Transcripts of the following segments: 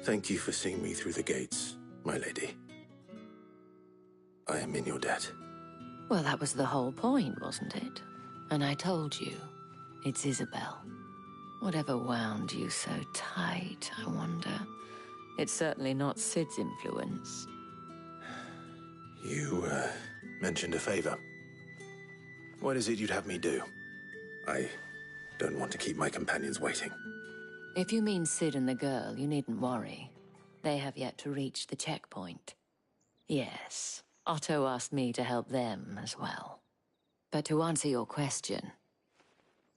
Thank you for seeing me through the gates, my lady. I am in your debt. Well, that was the whole point, wasn't it? And I told you, it's Isabel. Whatever wound you so tight, I wonder. It's certainly not Sid's influence. You, mentioned a favor. What is it you'd have me do? I don't want to keep my companions waiting. If you mean Sid and the girl, you needn't worry. They have yet to reach the checkpoint. Yes, Otto asked me to help them as well. But to answer your question,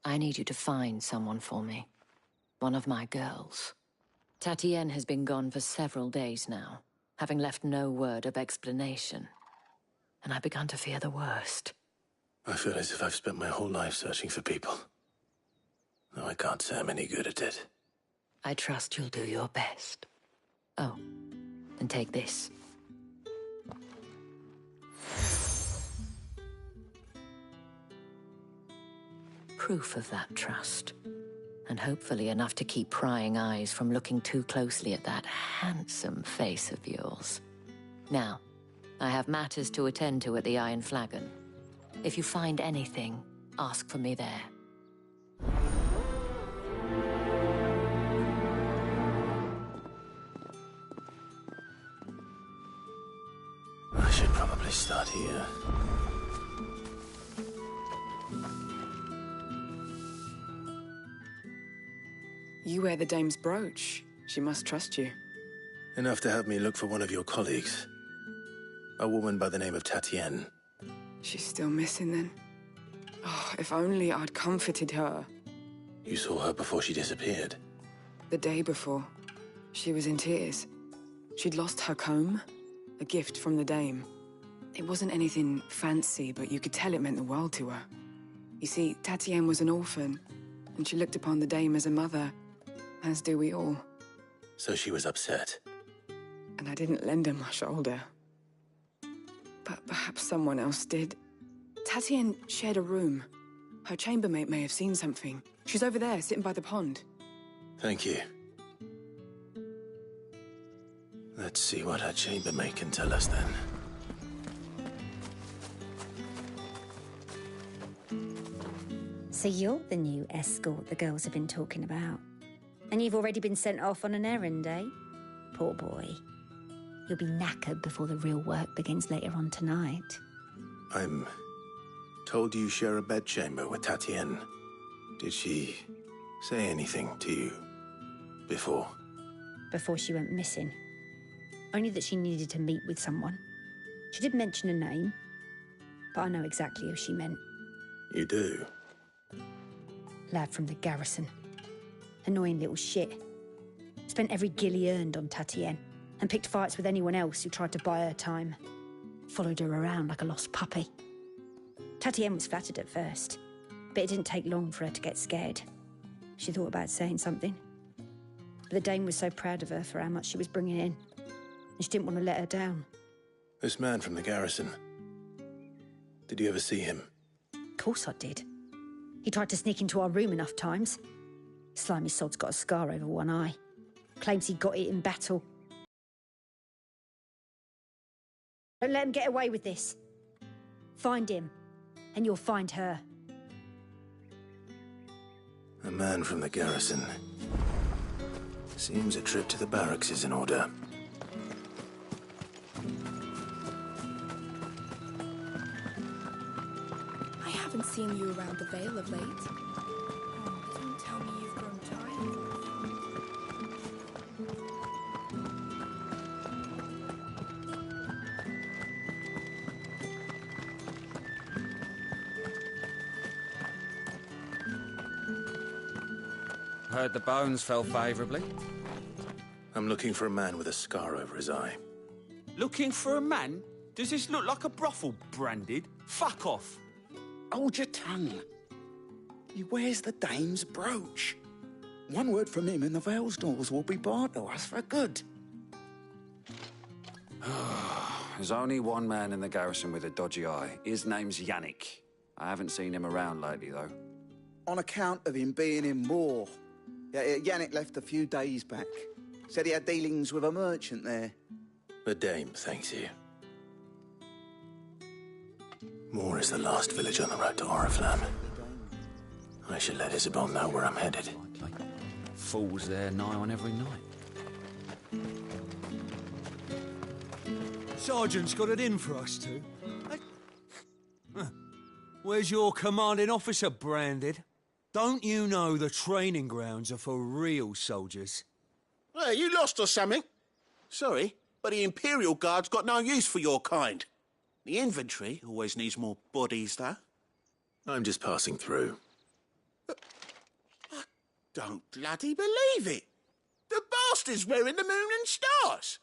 I need you to find someone for me. One of my girls. Tatienne has been gone for several days now, having left no word of explanation. And I've begun to fear the worst. I feel as if I've spent my whole life searching for people. Though I can't say I'm any good at it. I trust you'll do your best. Oh, and take this. Proof of that trust. And hopefully enough to keep prying eyes from looking too closely at that handsome face of yours. Now, I have matters to attend to at the Iron Flagon. If you find anything, ask for me there. I should probably start here. You wear the dame's brooch. She must trust you. Enough to have me look for one of your colleagues. A woman by the name of Tatienne. She's still missing then. Oh, if only I'd comforted her. You saw her before she disappeared. The day before, she was in tears. She'd lost her comb, a gift from the dame. It wasn't anything fancy, but you could tell it meant the world to her. You see, Tatienne was an orphan, and she looked upon the dame as a mother, as do we all. So she was upset. And I didn't lend her my shoulder. But perhaps someone else did. Tatienne shared a room. Her chambermaid may have seen something. She's over there, sitting by the pond. Thank you. Let's see what her chambermaid can tell us then. So you're the new escort the girls have been talking about. And you've already been sent off on an errand, eh? Poor boy. You'll be knackered before the real work begins later on tonight. I'm told you share a bedchamber with Tatienne. Did she say anything to you before? Before she went missing. Only that she needed to meet with someone. She did mention a name, but I know exactly who she meant. You do? Lad from the garrison. Annoying little shit. Spent every guil he earned on Tatienne, and picked fights with anyone else who tried to buy her time. Followed her around like a lost puppy. Tatienne was flattered at first, but it didn't take long for her to get scared. She thought about saying something. But the dame was so proud of her for how much she was bringing in, and she didn't want to let her down. This man from the garrison. Did you ever see him? Of course I did. He tried to sneak into our room enough times. Slimy sod's got a scar over one eye. Claims he got it in battle. Don't let him get away with this. Find him, and you'll find her. A man from the garrison. Seems a trip to the barracks is in order. I haven't seen you around the Vale of late. Oh, don't tell me you've grown tired. Heard the bones fell favourably. I'm looking for a man with a scar over his eye. Looking for a man? Does this look like a brothel branded? Fuck off! Hold your tongue. He wears the dame's brooch. One word from him and the Vale's doors will be barred to us for good. There's only one man in the garrison with a dodgy eye. His name's Yannick. I haven't seen him around lately, though. On account of him being in war. Yeah, Yannick left a few days back. Said he had dealings with a merchant there. The dame thanks you. Moore is the last village on the road to Oriflamme. I should let Isabel know where I'm headed. Fools there nigh on every night. Sergeant's got it in for us two. Hey. Where's your commanding officer, Branded? Don't you know the training grounds are for real soldiers? Hey, you lost or something? Sorry, but the Imperial Guard's got no use for your kind. The infantry always needs more bodies, though. I'm just passing through. I don't bloody believe it. The bastard's wearing the moon and stars.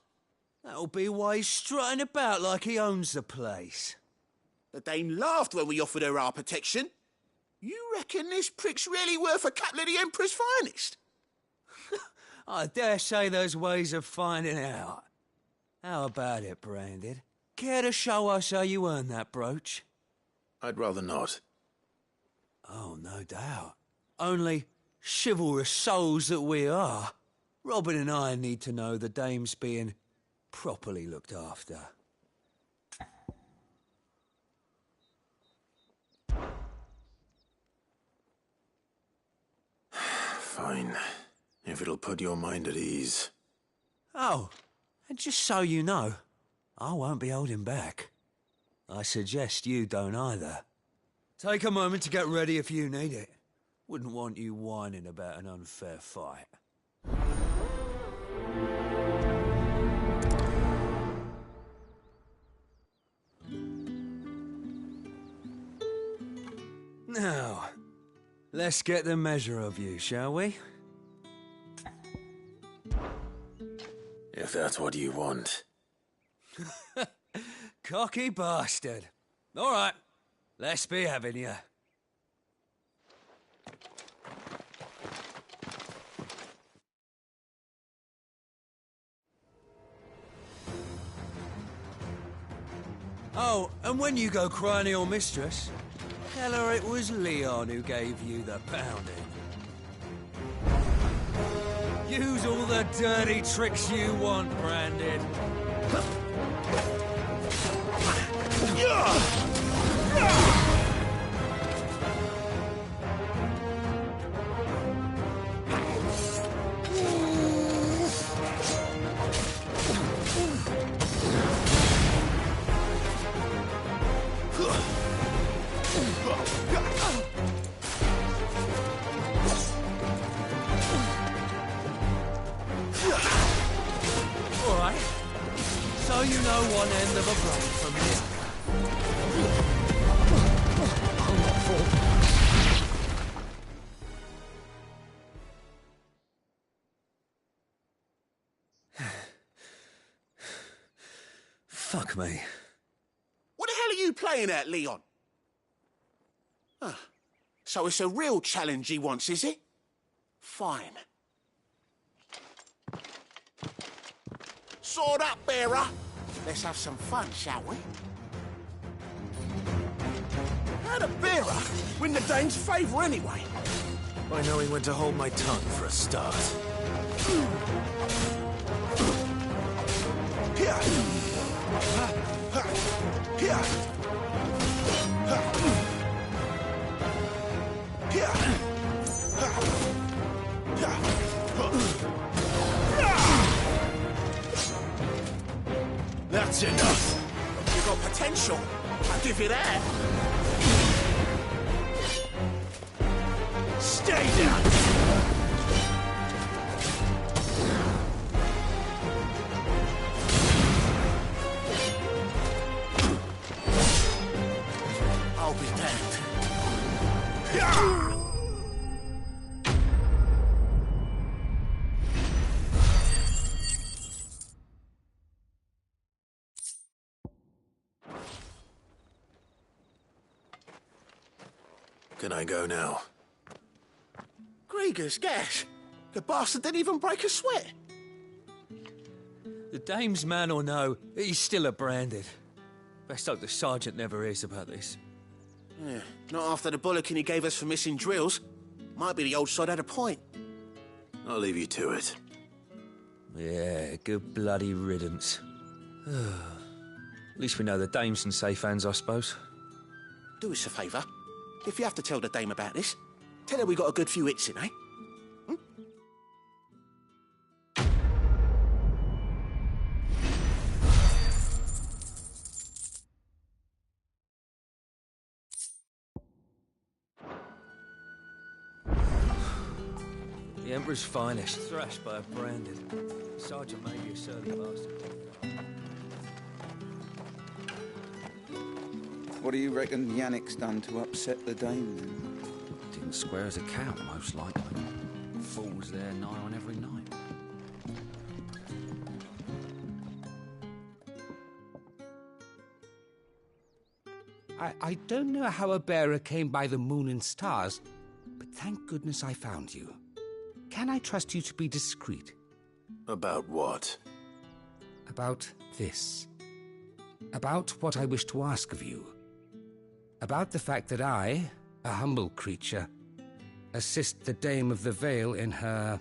That'll be why he's strutting about like he owns the place. The dame laughed when we offered her our protection. You reckon this prick's really worth a couple of the Emperor's finest? I dare say there's ways of finding out. How about it, Branded? Care to show us how you earned that brooch? I'd rather not. Oh, no doubt. Only chivalrous souls that we are, Robin and I need to know the dame's being properly looked after. Fine. If it'll put your mind at ease. Oh, and just so you know, I won't be holding back. I suggest you don't either. Take a moment to get ready if you need it. Wouldn't want you whining about an unfair fight. Now, let's get the measure of you, shall we? If that's what you want. Cocky bastard. All right, let's be having you. Oh, and when you go crying to your mistress, tell her it was Leon who gave you the pounding. Use all the dirty tricks you want, Branded. All right. So you know one end of a blade from the other. Fuck me. What the hell are you playing at, Leon? So it's a real challenge he wants, is it? Fine. Sword up, bearer. Let's have some fun, shall we? How'd a bearer win the dame's favour anyway? By knowing when to hold my tongue for a start. Here. Here. That's enough. You've got potential. I'll give you that. Stay down. I'll be damned. Can I go now? Grieger's gas. The bastard didn't even break a sweat. The dame's man or no, he's still a Branded. Best hope the sergeant never hears about this. Yeah, not after the bollocking he gave us for missing drills. Might be the old sod had a point. I'll leave you to it. Yeah, good bloody riddance. At least we know the dame's in safe hands, I suppose. Do us a favour. If you have to tell the dame about this, tell her we got a good few hits in, eh? The Emperor's finest, thrashed by a branded. Sergeant may be a surly bastard. What do you reckon Yannick's done to upset the dame, then? Didn't square as a cow, most likely. Falls there nigh on every night. I don't know how a bearer came by the moon and stars, but thank goodness I found you. Can I trust you to be discreet? About what? About this. About what I wish to ask of you. About the fact that I, a humble creature, assist the Dame of the Vale in her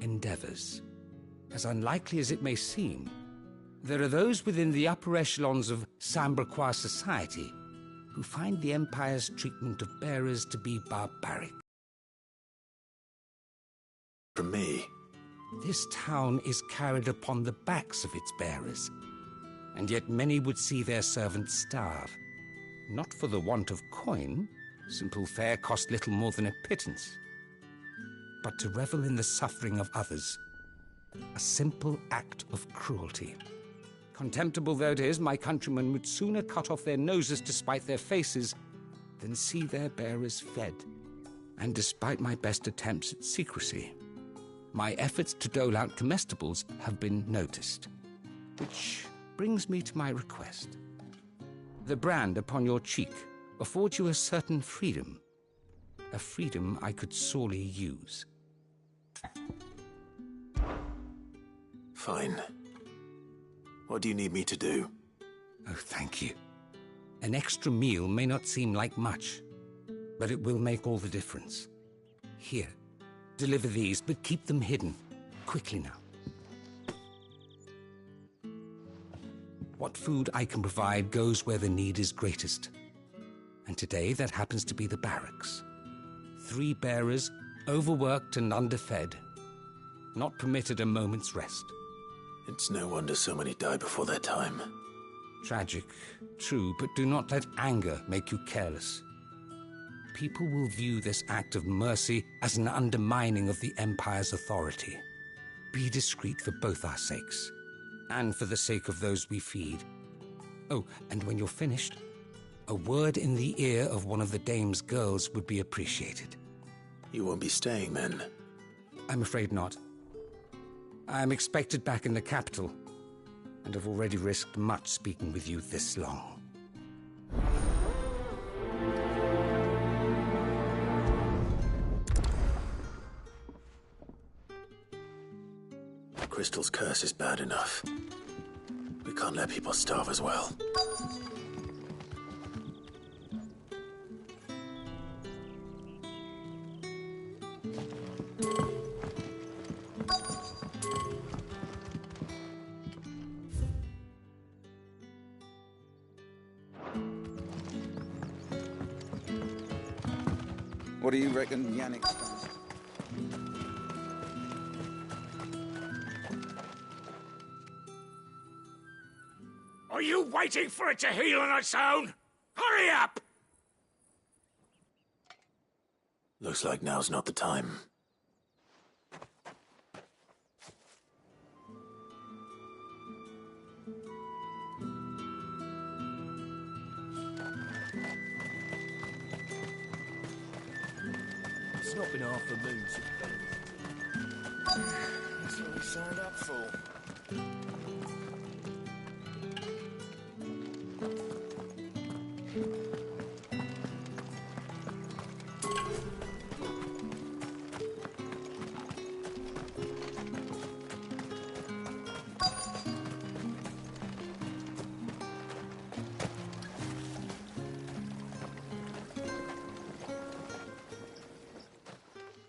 endeavors. As unlikely as it may seem, there are those within the upper echelons of Samberquois society who find the Empire's treatment of bearers to be barbaric. From me? This town is carried upon the backs of its bearers, and yet many would see their servants starve. Not for the want of coin, simple fare cost little more than a pittance, but to revel in the suffering of others, a simple act of cruelty. Contemptible though it is, my countrymen would sooner cut off their noses to spite their faces than see their bearers fed. And despite my best attempts at secrecy, my efforts to dole out comestibles have been noticed. Which brings me to my request. The brand upon your cheek affords you a certain freedom. A freedom I could sorely use. Fine. What do you need me to do? Oh, thank you. An extra meal may not seem like much, but it will make all the difference. Here, deliver these, but keep them hidden. Quickly now. What food I can provide goes where the need is greatest. And today that happens to be the barracks. 3 bearers, overworked and underfed, not permitted a moment's rest. It's no wonder so many die before their time. Tragic, true, but do not let anger make you careless. People will view this act of mercy as an undermining of the Empire's authority. Be discreet for both our sakes, and for the sake of those we feed. Oh, and when you're finished, a word in the ear of one of the Dame's girls would be appreciated. You won't be staying then? I'm afraid not. I'm expected back in the capital, and have already risked much speaking with you this long. Crystal's curse is bad enough. We can't let people starve as well. What do you reckon Yannick's done? Are you waiting for it to heal on its own? Hurry up! Looks like now's not the time. It's not been half the moon. That's what we signed up for.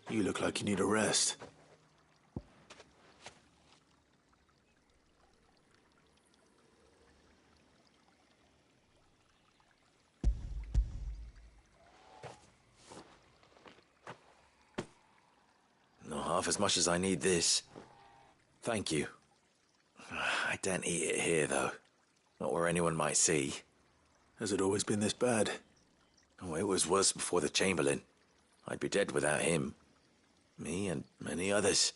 You look like you need a rest. half as much as I need this. Thank you. I daren't eat it here, though. Not where anyone might see. Has it always been this bad? Oh, it was worse before the Chamberlain. I'd be dead without him. Me and many others.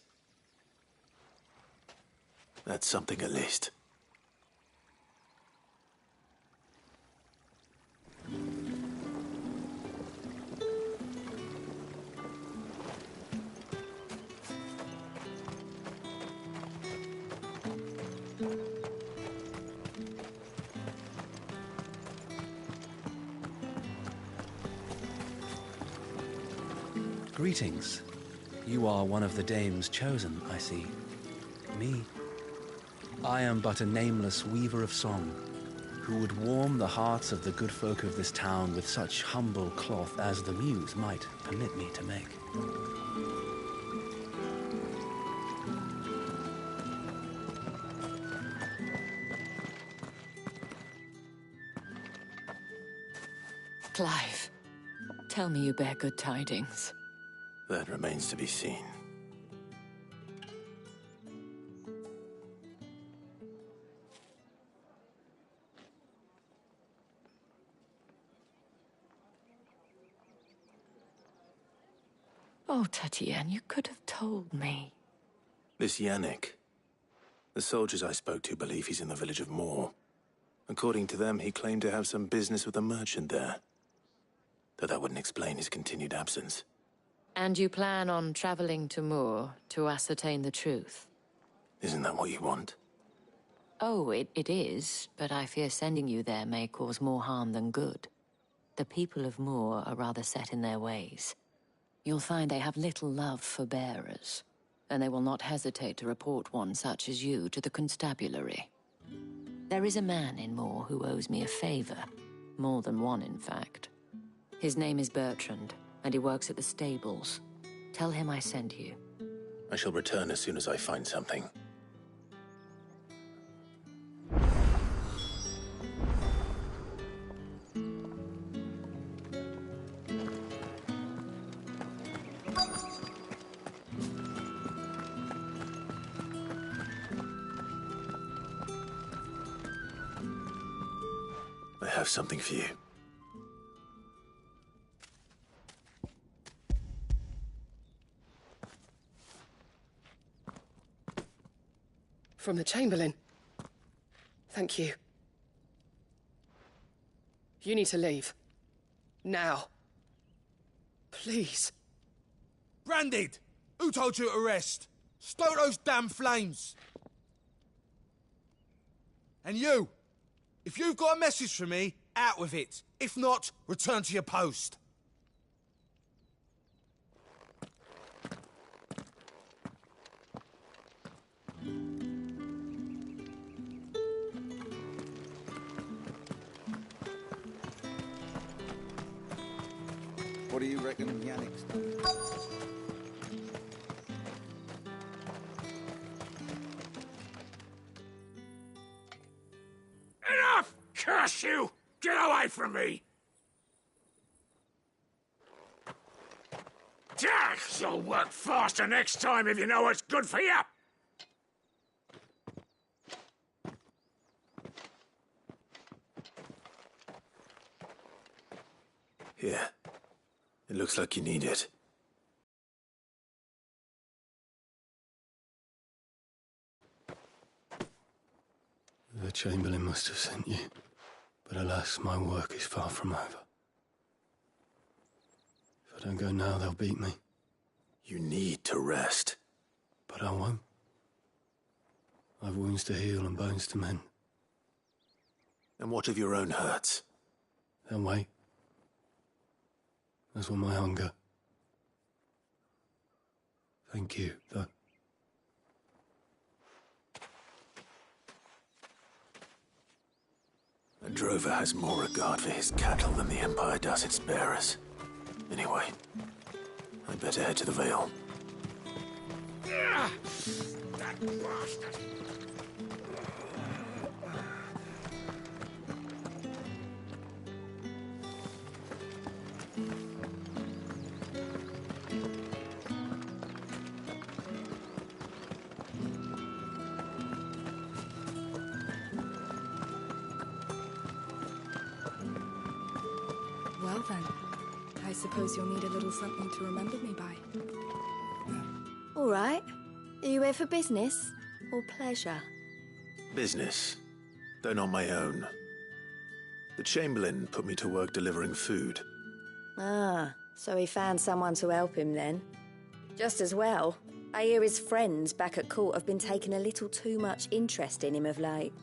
That's something at least. Greetings. You are one of the dames chosen, I see. Me? I am but a nameless weaver of song, who would warm the hearts of the good folk of this town with such humble cloth as the muse might permit me to make. Clive, tell me you bear good tidings. That remains to be seen. Oh, Tatienne, you could have told me. This Yannick. The soldiers I spoke to believe he's in the village of Moor. According to them, he claimed to have some business with a merchant there. Though that wouldn't explain his continued absence. And you plan on traveling to Moor to ascertain the truth? Isn't that what you want? Oh, it is, but I fear sending you there may cause more harm than good. The people of Moor are rather set in their ways. You'll find they have little love for bearers, and they will not hesitate to report one such as you to the constabulary. There is a man in Moor who owes me a favor. More than one, in fact. His name is Bertrand, and he works at the stables. Tell him I sent you. I shall return as soon as I find something. I have something for you. From the Chamberlain. Thank you. You need to leave. Now. Please. Branded! Who told you to rest? Stoke those damn flames! And you! If you've got a message for me, out with it. If not, return to your post. What do you reckon of Yannick's done? Enough! Curse you! Get away from me! You'll work faster next time if you know what's good for you! Here. It looks like you need it. The Chamberlain must have sent you, but alas, my work is far from over. If I don't go now, they'll beat me. You need to rest. But I won't. I've wounds to heal and bones to mend. And what of your own hurts? They'll wait. As will my hunger. Thank you, though. A drover has more regard for his cattle than the Empire does its bearers. Anyway, I'd better head to the Vale. That bastard! Well then, I suppose you'll need a little something to remember me by. All right. Are you here for business or pleasure? Business, though not my own. The Chamberlain put me to work delivering food. Ah, so he found someone to help him then. Just as well. I hear his friends back at court have been taking a little too much interest in him of late.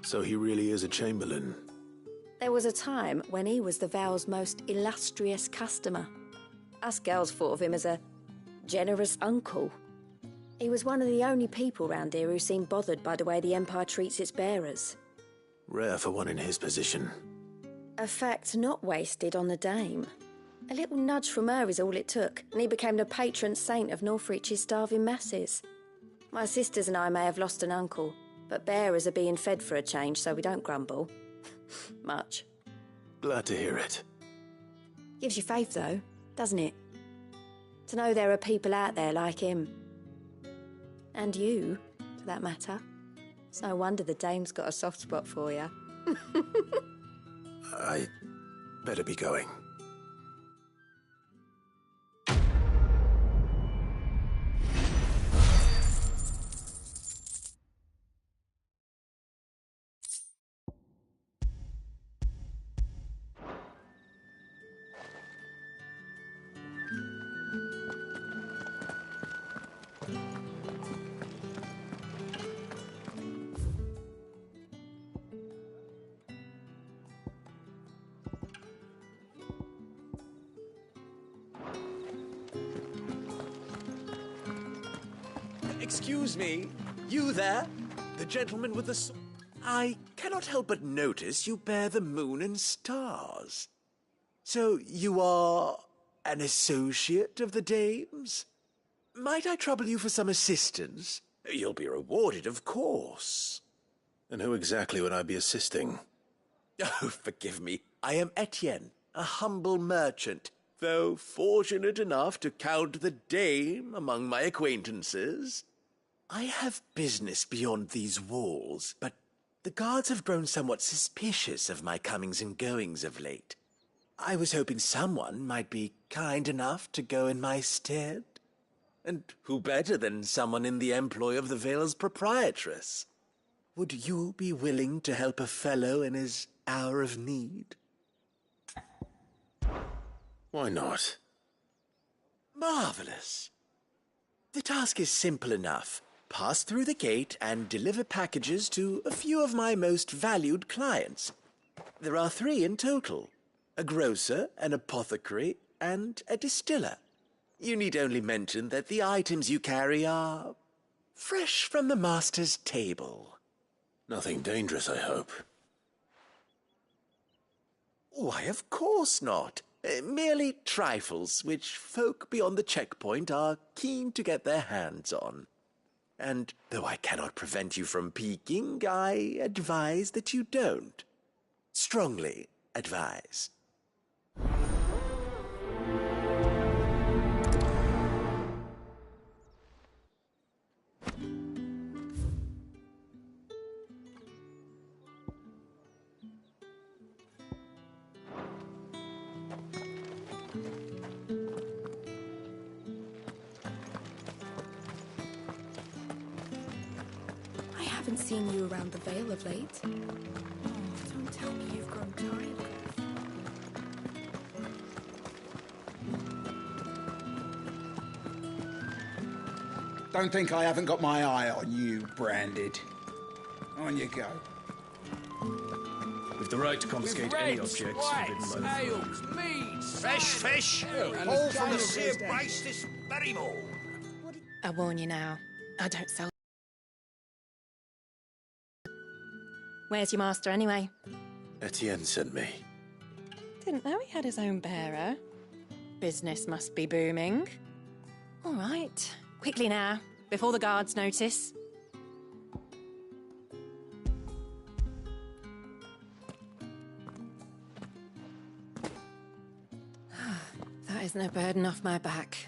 So he really is a Chamberlain. There was a time when he was the Vale's most illustrious customer. Us girls thought of him as a generous uncle. He was one of the only people round here who seemed bothered by the way the Empire treats its bearers. Rare for one in his position. A fact not wasted on the Dame. A little nudge from her is all it took, and he became the patron saint of Northreach's starving masses. My sisters and I may have lost an uncle, but bearers are being fed for a change, so we don't grumble. Much. Glad to hear it. Gives you faith, though, doesn't it? To know there are people out there like him. And you, for that matter. It's no wonder the Dame's got a soft spot for you. I better be going. Excuse me, you there? The gentleman with the I cannot help but notice you bear the moon and stars. So you are an associate of the Dame's? Might I trouble you for some assistance? You'll be rewarded, of course. And who exactly would I be assisting? Oh, forgive me. I am Etienne, a humble merchant, though fortunate enough to count the Dame among my acquaintances. I have business beyond these walls, but the guards have grown somewhat suspicious of my comings and goings of late. I was hoping someone might be kind enough to go in my stead. And who better than someone in the employ of the Vale's proprietress? Would you be willing to help a fellow in his hour of need? Why not? Marvelous. The task is simple enough. Pass through the gate and deliver packages to a few of my most valued clients. There are 3 in total: a grocer, an apothecary, and a distiller. You need only mention that the items you carry are fresh from the master's table. Nothing dangerous, I hope. Why, of course not. Merely trifles which folk beyond the checkpoint are keen to get their hands on. And though I cannot prevent you from peeking, I advise that you don't. Strongly advise. I haven't seen you around the Vale of late. Oh, don't tell me you've grown tired. Don't think I haven't got my eye on you, Branded. On you go. With the right to confiscate any objects forbidden by the ales, meats, Fresh fish, all from the sea of Brace this very morn. I warn you now, I don't sell. Where's your master, anyway? Etienne sent me. Didn't know he had his own bearer. Business must be booming. All right. Quickly now, before the guards notice. That isn't a burden off my back.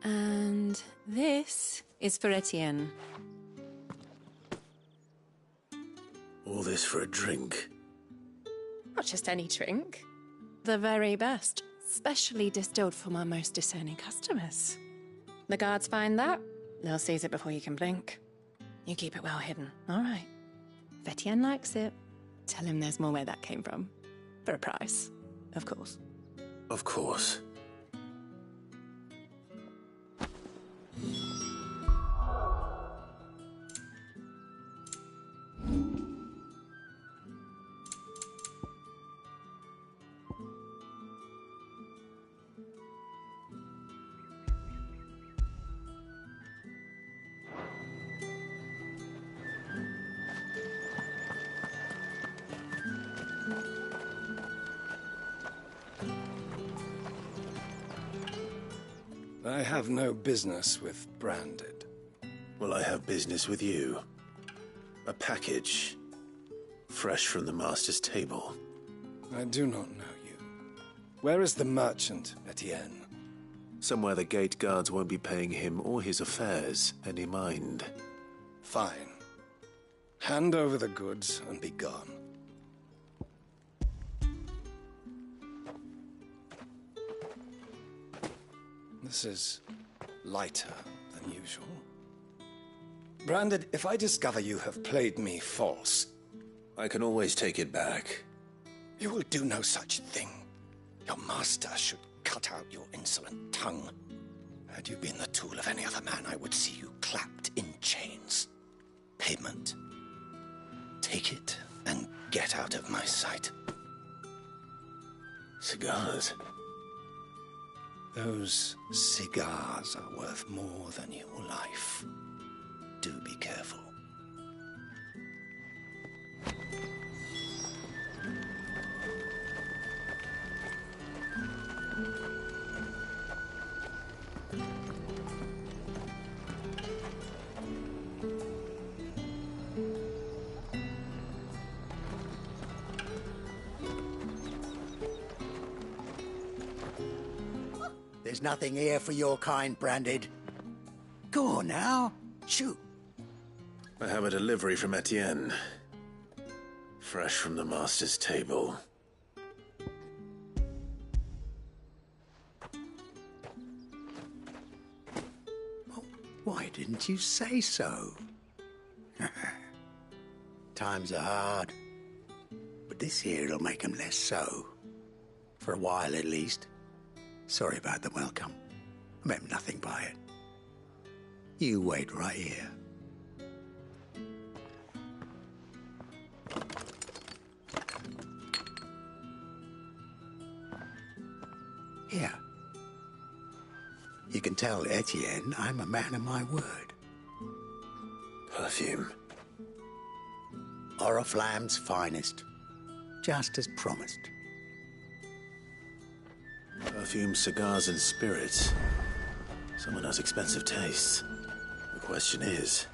And this is for Etienne. All this for a drink. Not just any drink. The very best, specially distilled for my most discerning customers. The guards find that, they'll seize it before you can blink. You keep it well hidden, all right? Etienne likes it. Tell him there's more where that came from. For a price, of course. Of course. I have no business with Branded. Well, I have business with you. A package. Fresh from the Master's table. I do not know you. Where is the merchant, Etienne? Somewhere the gate guards won't be paying him or his affairs any mind. Fine. Hand over the goods and be gone. This is lighter than usual. Branded, if I discover you have played me false... I can always take it back. You will do no such thing. Your master should cut out your insolent tongue. Had you been the tool of any other man, I would see you clapped in chains. Payment. Take it and get out of my sight. Cigars? Those cigars are worth more than your life. Do be careful. There's nothing here for your kind, Branded. Go on now. Shoot. I have a delivery from Etienne. Fresh from the Master's table. Why didn't you say so? Times are hard. But this here'll make 'em less so. For a while, at least. Sorry about the welcome. I meant nothing by it. You wait right here. Here. You can tell Etienne I'm a man of my word. Perfume. Oriflamme's finest. Just as promised. Perfume, cigars, and spirits. Someone has expensive tastes. The question is,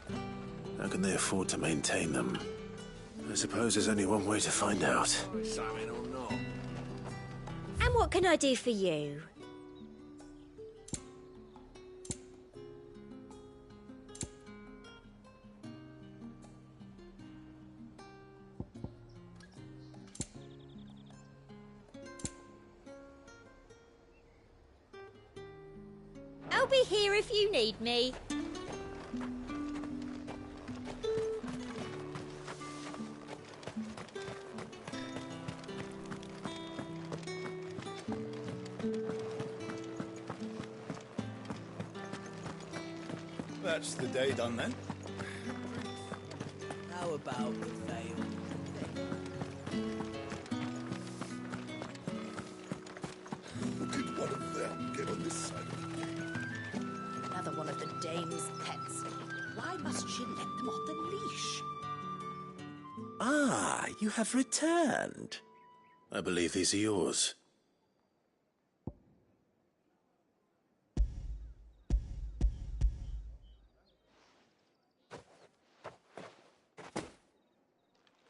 how can they afford to maintain them? I suppose there's only one way to find out. And what can I do for you? I'll be here if you need me. That's the day done then. How about the veil? Did one of them get on this side of the Another one of the dame's pets. Why must she let them off the leash? Ah, you have returned. I believe these are yours.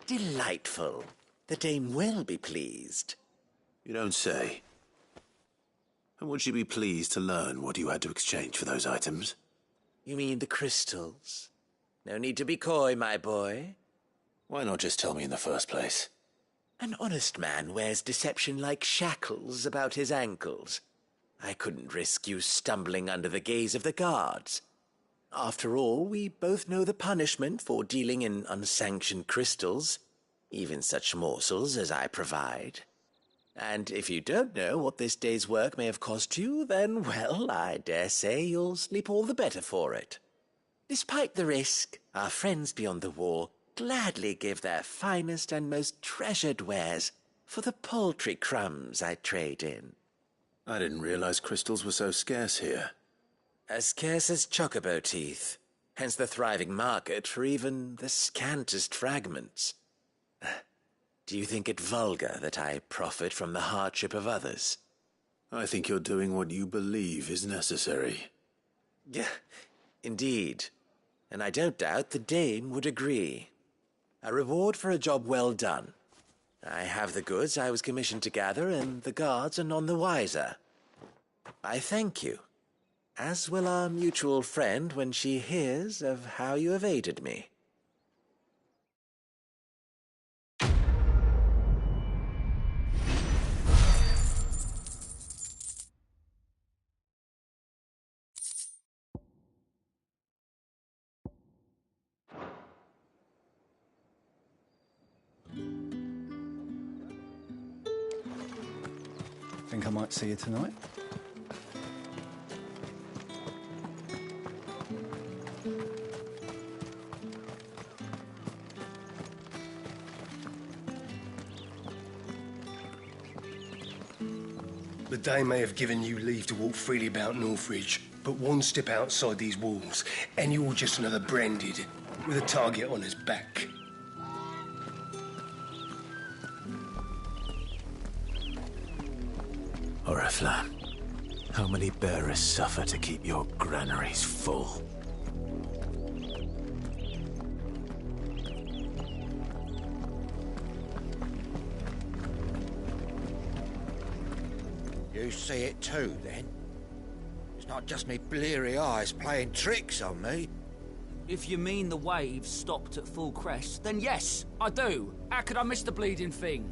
Delightful. The dame will be pleased. You don't say. And would she be pleased to learn what you had to exchange for those items? You mean the crystals? No need to be coy, my boy. Why not just tell me in the first place? An honest man wears deception like shackles about his ankles. I couldn't risk you stumbling under the gaze of the guards. After all, we both know the punishment for dealing in unsanctioned crystals, even such morsels as I provide. And if you don't know what this day's work may have cost you, then, well, I dare say you'll sleep all the better for it. Despite the risk, our friends beyond the wall gladly give their finest and most treasured wares for the paltry crumbs I trade in. I didn't realize crystals were so scarce here. As scarce as chocobo teeth, hence the thriving market for even the scantest fragments. Do you think it vulgar that I profit from the hardship of others? I think you're doing what you believe is necessary. Yeah, indeed. And I don't doubt the dame would agree. A reward for a job well done. I have the goods I was commissioned to gather, and the guards are none the wiser. I thank you, as will our mutual friend when she hears of how you have aided me. Think I might see you tonight? The Dame may have given you leave to walk freely about Northridge, but one step outside these walls, and you're just another branded with a target on his back. Oriflamme, how many bearers suffer to keep your granaries full? You see it too, then? It's not just me bleary eyes playing tricks on me. If you mean the waves stopped at full crest, then yes, I do. How could I miss the bleeding thing?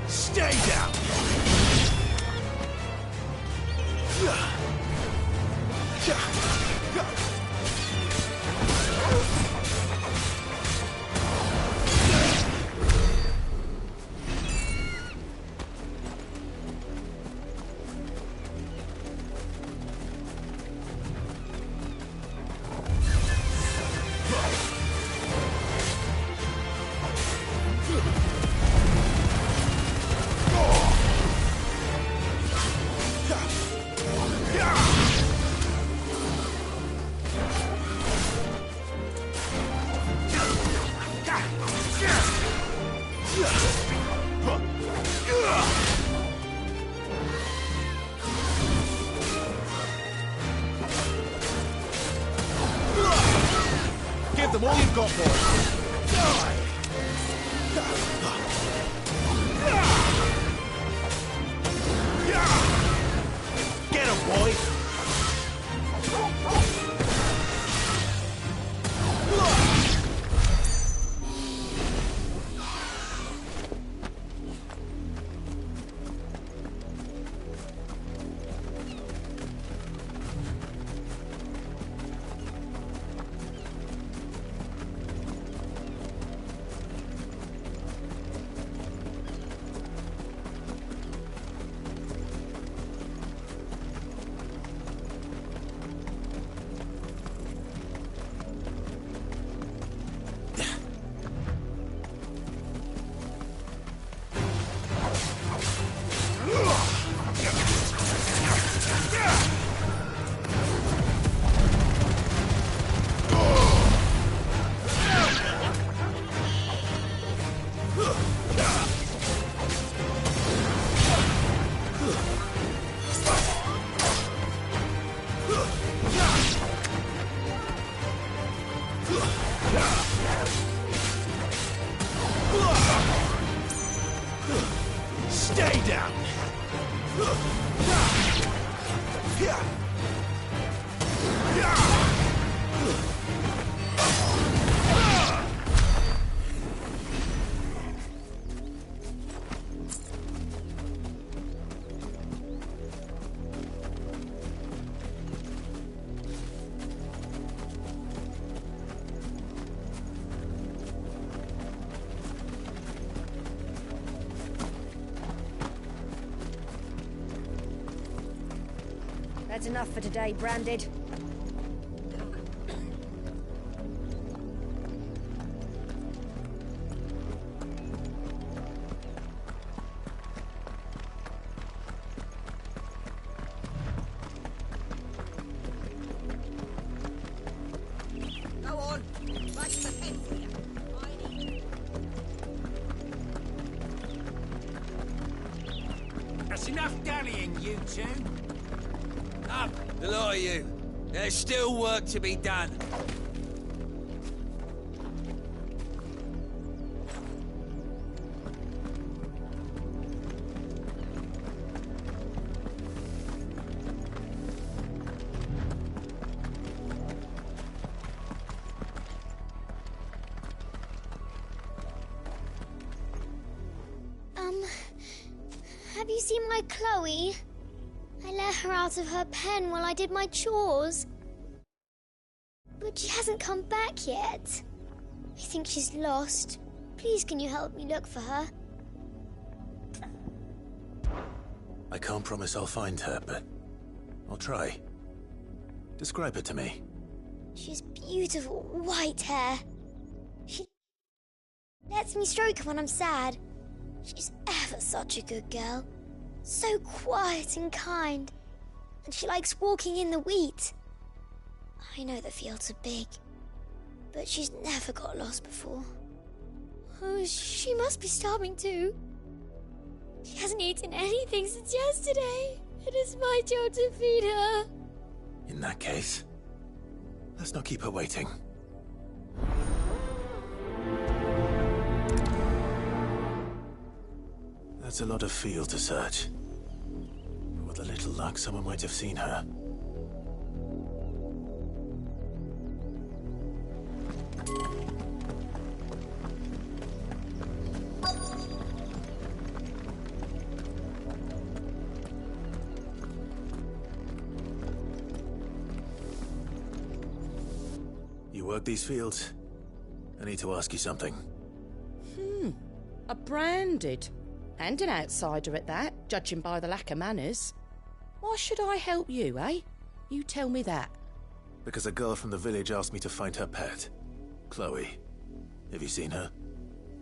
Stay down! them all you've got, boy. Get him, boy! Stay down! That's enough for today, Branded. Go on, back to the tent. That's enough dallying, you two. Up, the lot of you. There's still work to be done. Have you seen my Chloe? I let her out of her pen while I did my chores. But she hasn't come back yet. I think she's lost. Please, can you help me look for her? I can't promise I'll find her, but I'll try. Describe her to me. She has beautiful white hair. She lets me stroke her when I'm sad. She's ever such a good girl. So quiet and kind. And she likes walking in the wheat. I know the fields are big, but she's never got lost before. Oh, she must be starving too. She hasn't eaten anything since yesterday. It is my job to feed her. In that case, let's not keep her waiting. That's a lot of field to search. With a little luck, someone might have seen her. You work these fields? I need to ask you something. A branded. And an outsider at that, judging by the lack of manners. Why should I help you, eh? You tell me that. Because a girl from the village asked me to find her pet, Chloe. Have you seen her?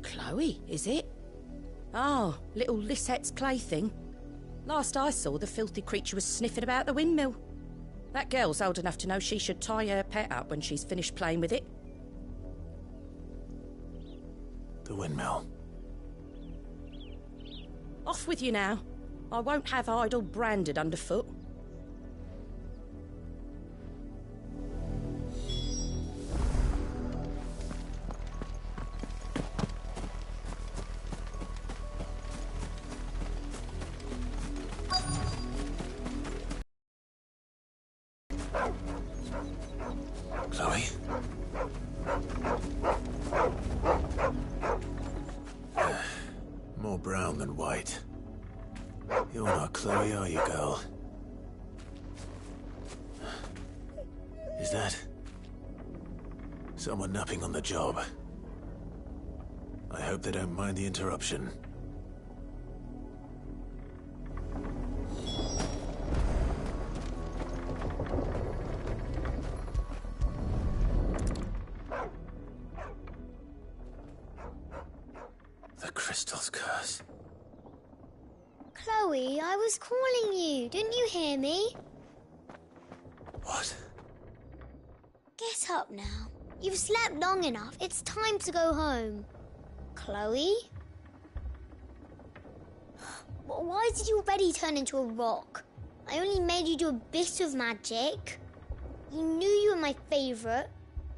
Chloe, is it? Oh, little Lisette's plaything. Last I saw, the filthy creature was sniffing about the windmill. That girl's old enough to know she should tie her pet up when she's finished playing with it. The windmill. Off with you now. I won't have idle branded underfoot. Chloe? More brown than white. You're not Chloe, are you, girl? Is that someone napping on the job? I hope they don't mind the interruption. The crystal's curse. Chloe, I was calling you. Didn't you hear me? What? Get up now. You've slept long enough. It's time to go home. Chloe? Why did you already turn into a rock? I only made you do a bit of magic. You knew you were my favourite.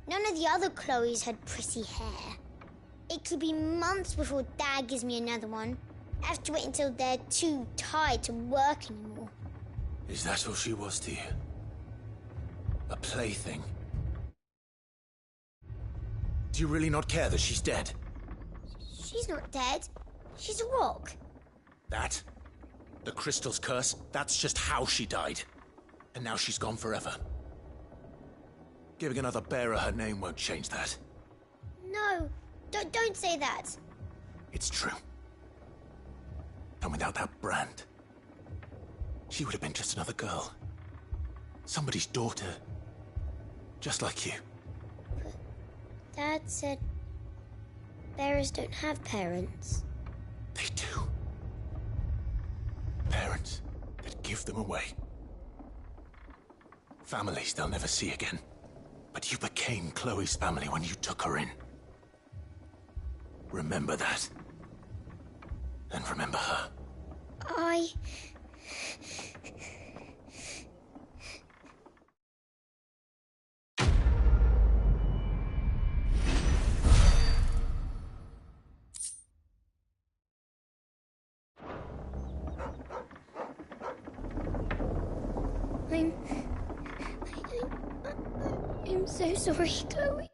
None of the other Chloes had pretty hair. It could be months before Dad gives me another one. I have to wait until they're too tired to work anymore. Is that all she was to you? A plaything? Do you really not care that she's dead? She's not dead. She's a rock. That? The crystal's curse? That's just how she died. And now she's gone forever. Giving another bearer her name won't change that. No, don't say that. It's true. And without that brand, she would have been just another girl. Somebody's daughter. Just like you. Dad said bearers don't have parents. They do. Parents that give them away. Families they'll never see again. But you became Chloe's family when you took her in. Remember that. And remember her. I'm so sorry, Chloe.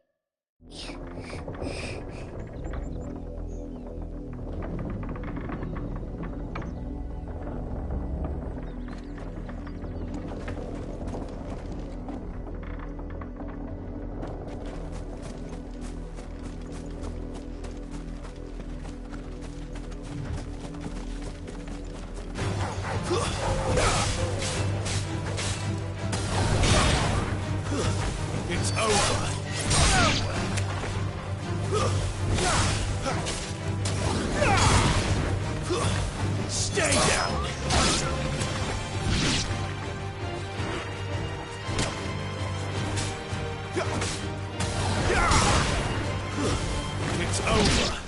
It's over. Stay down. It's over.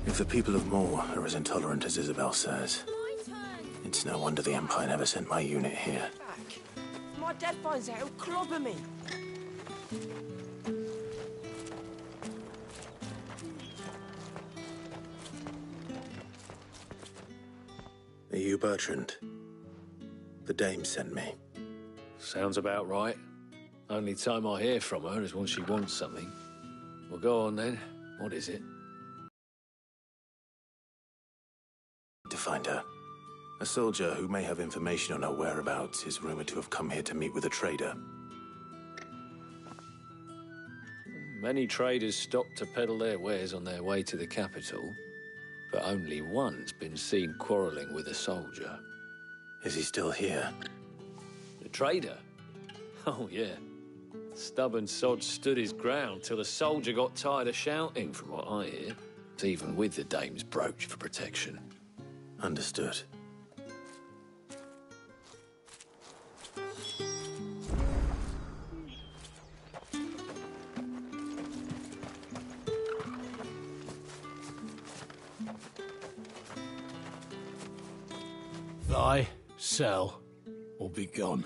If the people of Moor are as intolerant as Isabel says, it's no wonder the Empire never sent my unit here. If my dad finds out, he'll clobber me. Are you Bertrand? The dame sent me. Sounds about right. Only time I hear from her is when she wants something. Well, go on then. What is it? To find her. A soldier who may have information on her whereabouts is rumored to have come here to meet with a trader. Many traders stop to peddle their wares on their way to the capital, but only one's been seen quarrelling with a soldier. Is he still here? The trader? Oh, yeah. Stubborn sod stood his ground till the soldier got tired of shouting, from what I hear. Even with the dame's brooch for protection. Understood. Buy, sell, or be gone.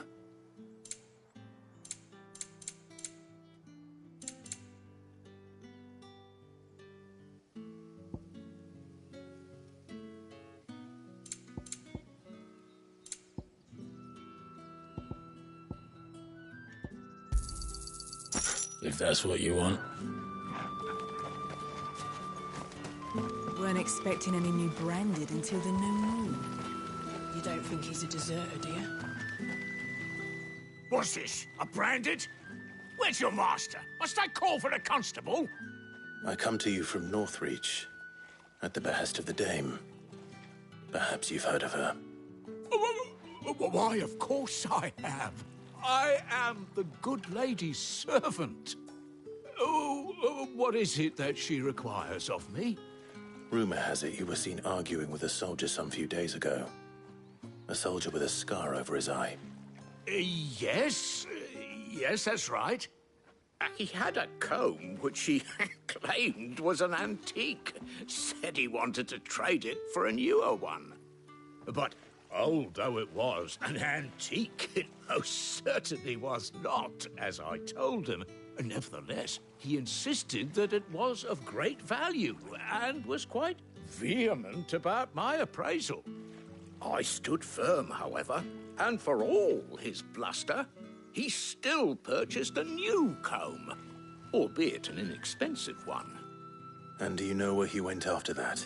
If that's what you want. Weren't expecting any new branded until the new moon. You don't think he's a deserter, do you? What's this? A branded? Where's your master? Must I call for the constable? I come to you from Northreach, at the behest of the Dame. Perhaps you've heard of her. Why, of course I have. I am the good lady's servant. What is it that she requires of me? Rumor has it you were seen arguing with a soldier some few days ago. A soldier with a scar over his eye. Yes, that's right. He had a comb which he claimed was an antique. Said he wanted to trade it for a newer one. But old though it was, an antique it most certainly was not, as I told him. Nevertheless, he insisted that it was of great value, and was quite vehement about my appraisal. I stood firm, however, and for all his bluster, he still purchased a new comb, albeit an inexpensive one. And do you know where he went after that?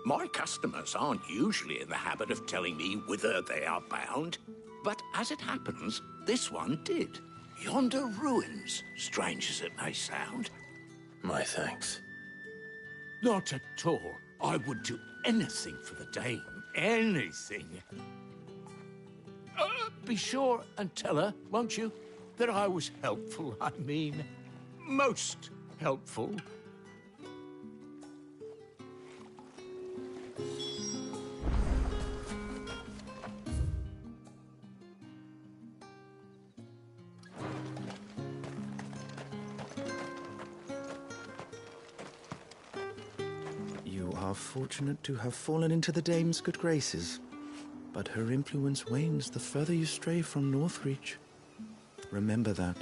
My customers aren't usually in the habit of telling me whither they are bound, but as it happens, this one did. Yonder ruins, strange as it may sound. My thanks. Not at all. I would do anything for the Dame. Anything. Be sure and tell her, won't you, that I was helpful. I mean, most helpful. You are fortunate to have fallen into the Dame's good graces, but her influence wanes the further you stray from Northreach. Remember that,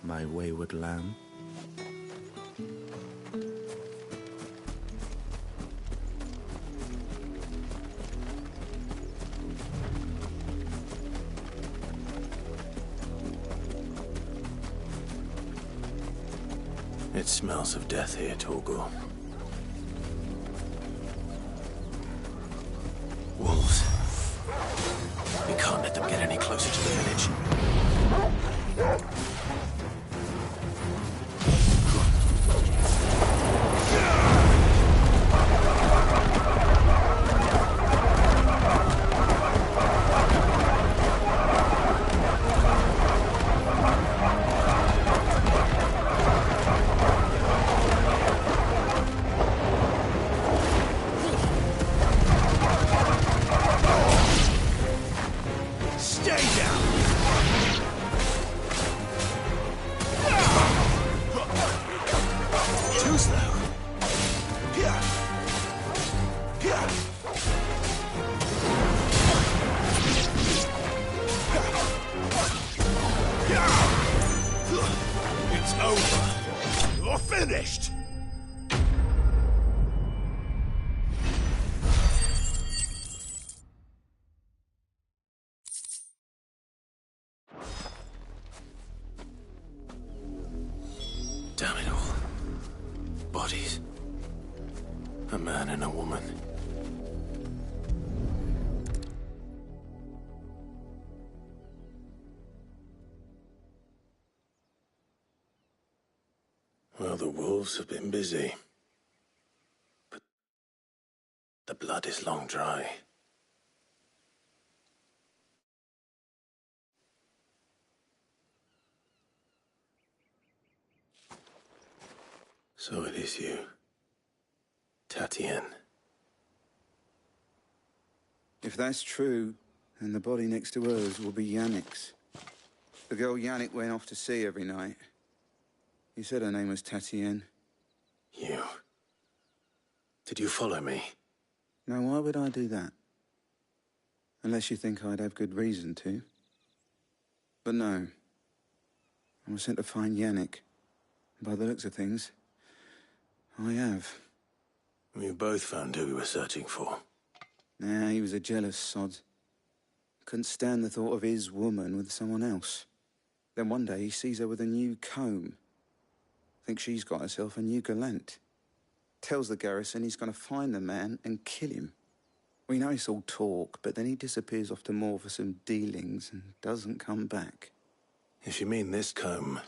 my wayward lamb. It smells of death here, Torgal. Wolves. We can't let them get any closer to the village. It's over. You're finished. Damn it all. Bodies. A man and a woman. Well, the wolves have been busy. But the blood is long dry. So it is you, Tatienne. If that's true, then the body next to hers will be Yannick's. The girl Yannick went off to sea every night. He said her name was Tatienne. You? Did you follow me? Now, why would I do that? Unless you think I'd have good reason to. But no. I was sent to find Yannick. By the looks of things, I have. We both found who we were searching for. Nah, he was a jealous sod. Couldn't stand the thought of his woman with someone else. Then one day he sees her with a new comb. Thinks she's got herself a new gallant. Tells the garrison he's going to find the man and kill him. We know it's all talk, but then he disappears off to Moor for some dealings and doesn't come back. If you mean this comb,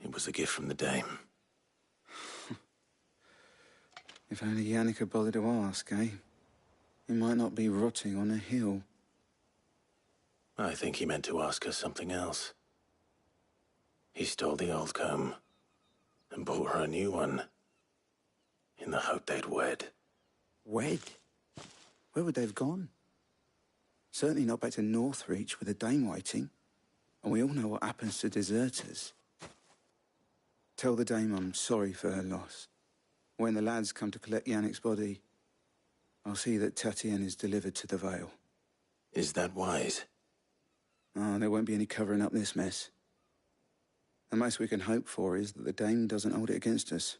it was a gift from the dame. If only Yannick had bothered to ask, eh? He might not be rotting on a hill. I think he meant to ask us something else. He stole the old comb and bought her a new one in the hope they'd wed. Wed? Where would they have gone? Certainly not back to Northreach with a dame waiting. And we all know what happens to deserters. Tell the dame I'm sorry for her loss. When the lads come to collect Yannick's body, I'll see that Tatienne is delivered to the Vale. Is that wise? Oh, there won't be any covering up this mess. The most we can hope for is that the dame doesn't hold it against us.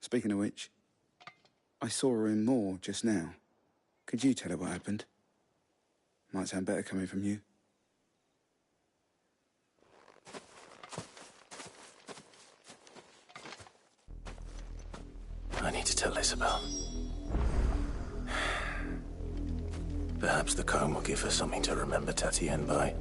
Speaking of which, I saw her in Moor just now. Could you tell her what happened? Might sound better coming from you. I need to tell Isabel. Perhaps the comb will give her something to remember Tatienne by.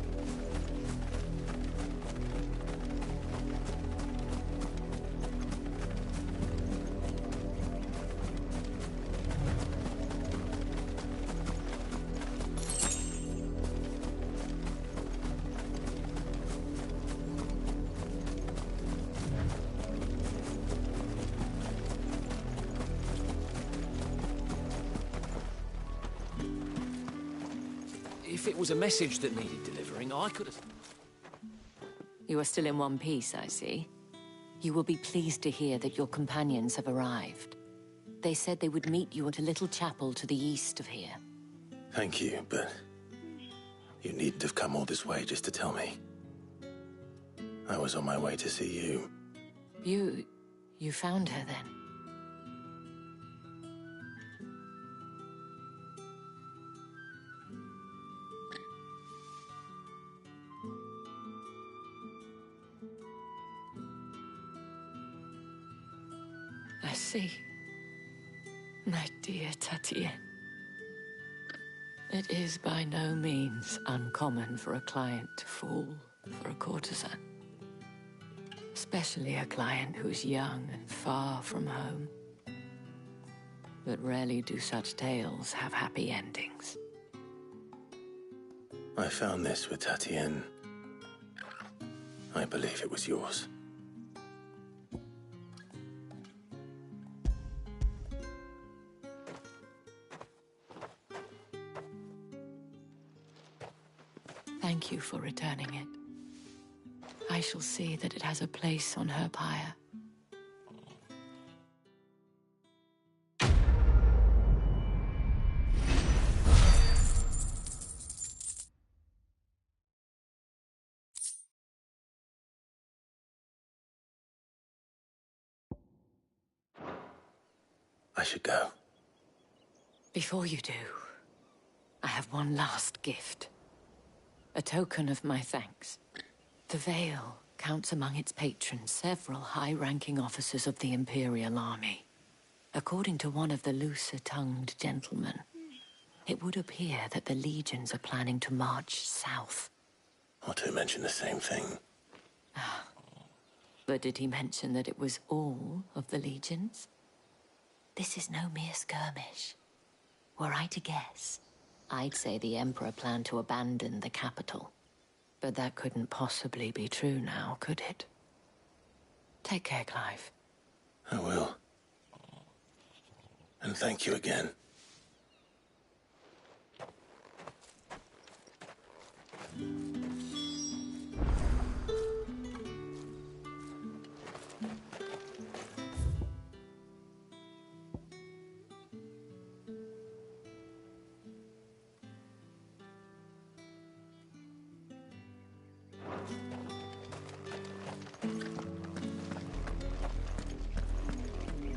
If it was a message that needed delivering, I could have... You are still in one piece, I see. You will be pleased to hear that your companions have arrived. They said they would meet you at a little chapel to the east of here. Thank you, but you needn't have come all this way just to tell me. I was on my way to see you. You found her then? I see. My dear Tatienne. It is by no means uncommon for a client to fall for a courtesan. Especially a client who's young and far from home. But rarely do such tales have happy endings. I found this with Tatienne. I believe it was yours. Thank you for returning it. I shall see that it has a place on her pyre. I should go. Before you do, I have one last gift. A token of my thanks. The Vale counts among its patrons several high-ranking officers of the Imperial Army. According to one of the looser-tongued gentlemen, it would appear that the legions are planning to march south. Or to mention the same thing. But did he mention that it was all of the legions? This is no mere skirmish. Were I to guess, I'd say the Emperor planned to abandon the capital. But that couldn't possibly be true now, could it? Take care, Clive. I will. And thank you again.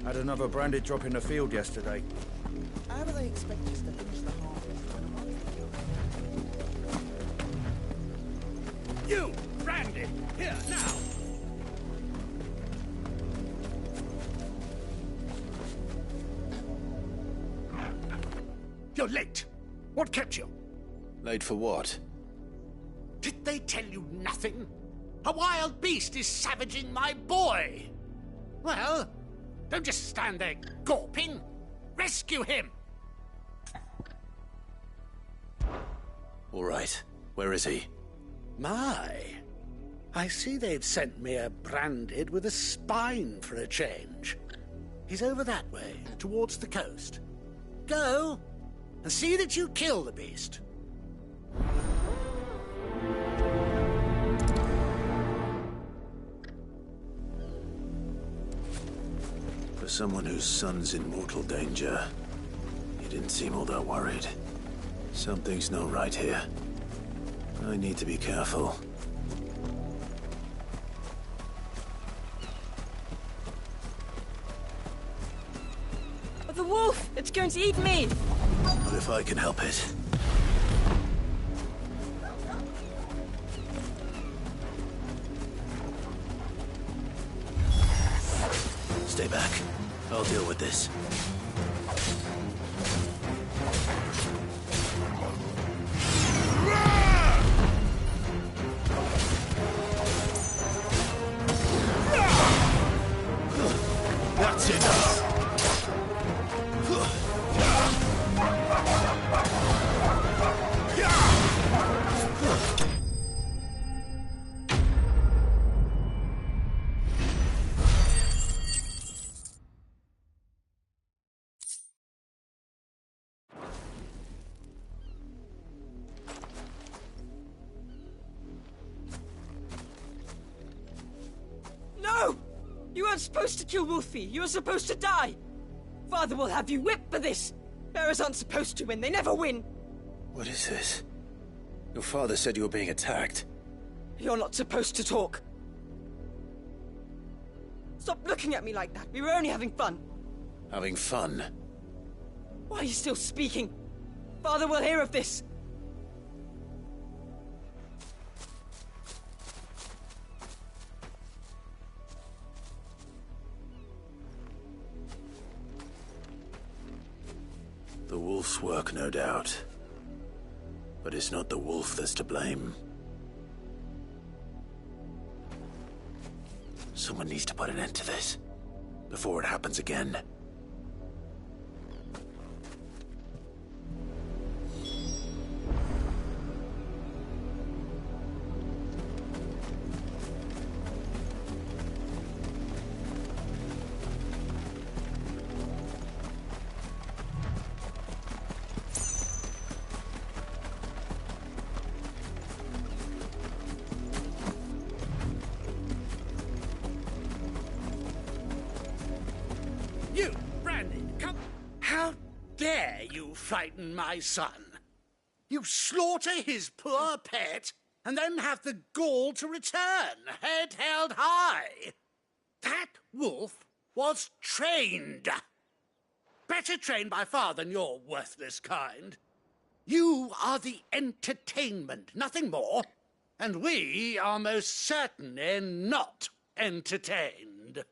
Had another branded drop in the field yesterday. How do they expect us to lose the harvest when a month ago? You, branded! Here, now! You're late. What kept you? Late for what? Did they tell you nothing? A wild beast is savaging my boy. Well, don't just stand there gawping. Rescue him! All right. Where is he? My. I see they've sent me a branded with a spine for a change. He's over that way, towards the coast. Go, and see that you kill the beast. For someone whose son's in mortal danger, he didn't seem all that worried. Something's not right here. I need to be careful. The wolf! It's going to eat me! Not if I can help it. Stay back. I'll deal with this. That's enough! No! You weren't supposed to kill Wolfie. You were supposed to die. Father will have you whipped for this. Bearers aren't supposed to win. They never win. What is this? Your father said you were being attacked. You're not supposed to talk. Stop looking at me like that. We were only having fun. Having fun? Why are you still speaking? Father will hear of this. The wolf's work, no doubt. But it's not the wolf that's to blame. Someone needs to put an end to this, before it happens again. You, Brandon, come. How dare you frighten my son? You slaughter his poor pet, and then have the gall to return, head held high. That wolf was trained. Better trained by far than your worthless kind. You are the entertainment, nothing more. And we are most certainly not entertained.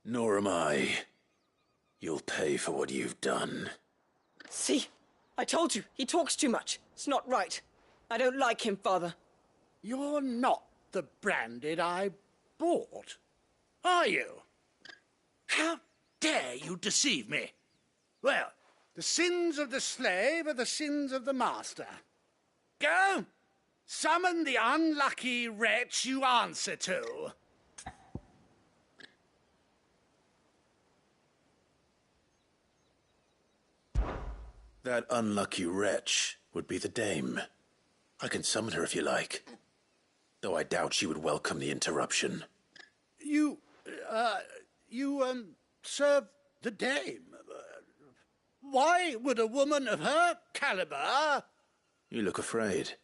Nor am I. You'll pay for what you've done. See? I told you, he talks too much. It's not right. I don't like him, Father. You're not the branded I bought, are you? How dare you deceive me? Well, the sins of the slave are the sins of the master. Go, summon the unlucky wretch you answer to. That unlucky wretch would be the dame. I can summon her if you like. Though I doubt she would welcome the interruption. You serve the dame. Why would a woman of her caliber... You look afraid.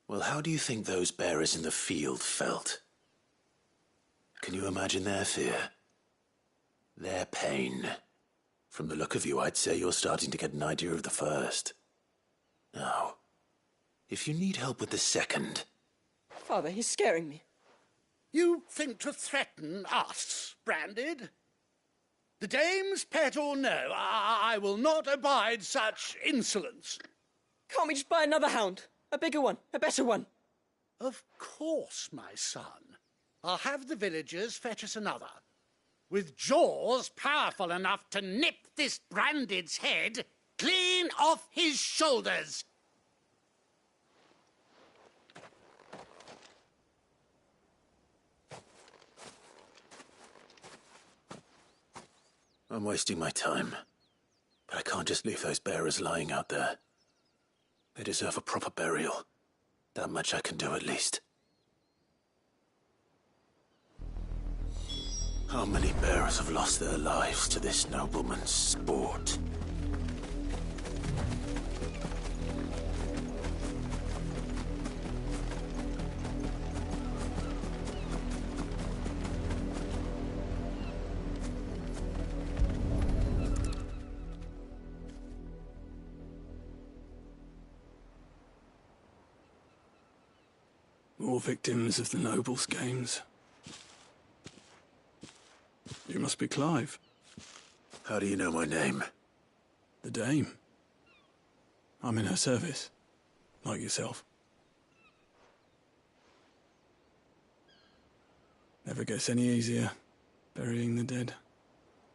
Well, how do you think those bearers in the field felt? Can you imagine their fear? Their pet pain. From the look of you, I'd say you're starting to get an idea of the first. Now, if you need help with the second... Father, he's scaring me. You think to threaten us, Branded? The dame's pet or no, I will not abide such insolence. Can't we just buy another hound? A bigger one, a better one. Of course, my son. I'll have the villagers fetch us another. With jaws powerful enough to nip this Branded's head clean off his shoulders. I'm wasting my time. But I can't just leave those bearers lying out there. They deserve a proper burial. That much I can do at least. How many bearers have lost their lives to this nobleman's sport? More victims of the nobles' games. You must be Clive. How do you know my name? The Dame. I'm in her service, like yourself. Never gets any easier, burying the dead.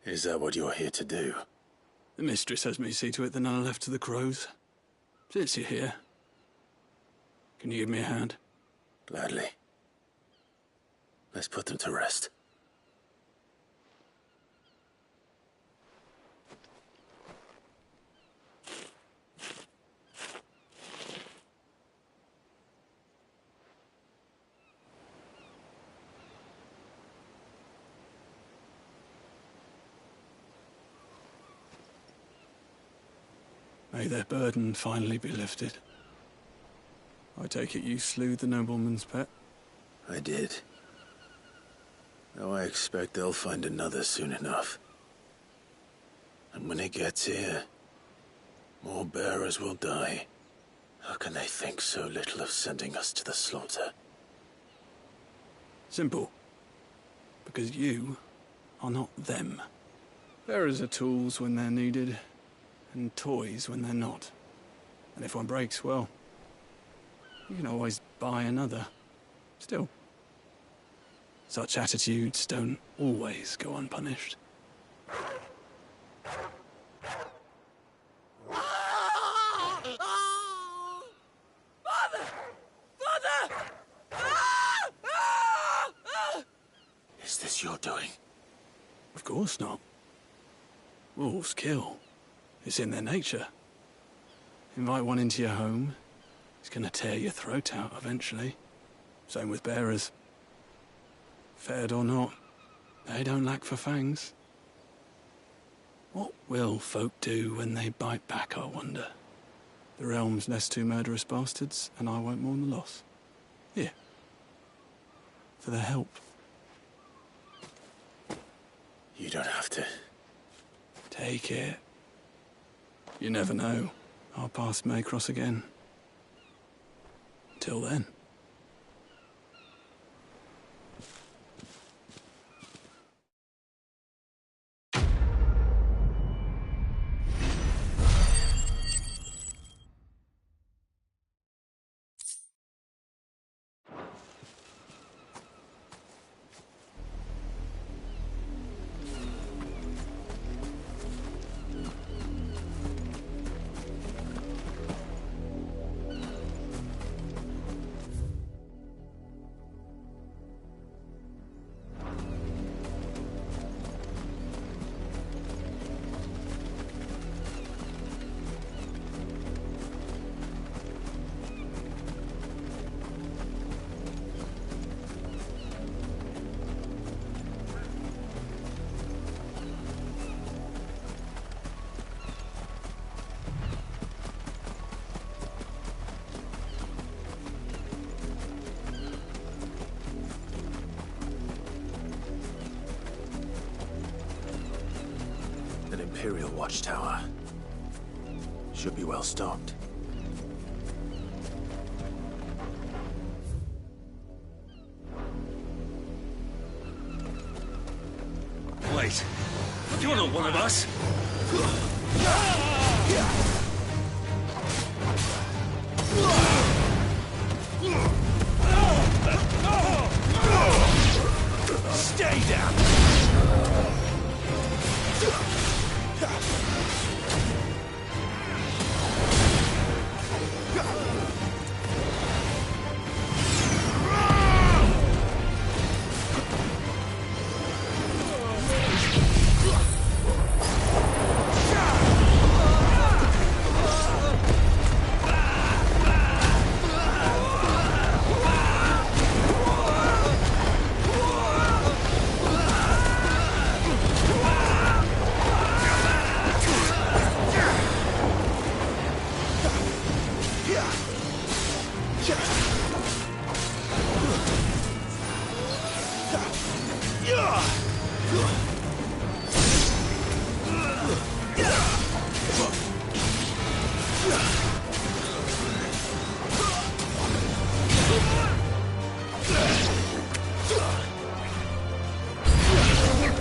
Is that what you're here to do? The mistress has me see to it that none are left to the crows. Since you're here, can you give me a hand? Gladly. Let's put them to rest. May their burden finally be lifted. I take it you slew the nobleman's pet? I did. Now I expect they'll find another soon enough. And when it gets here, more bearers will die. How can they think so little of sending us to the slaughter? Simple. Because you are not them. Bearers are tools when they're needed, and toys when they're not. And if one breaks, well, you can always buy another. Still, such attitudes don't always go unpunished. Is this your doing? Of course not. Wolves kill. It's in their nature. Invite one into your home, he's gonna tear your throat out eventually. Same with bearers. Fed or not, they don't lack for fangs. What will folk do when they bite back, I wonder? The realm's less two murderous bastards, and I won't mourn the loss. Here. For their help. You don't have to. Take it. You never know. Our paths may cross again. Till then. An Imperial watchtower. Should be well stocked. Wait, you're not one of us. Stay down!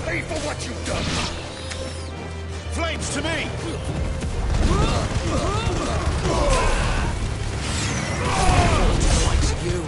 Pay for what you've done! Flames to me! Likes you.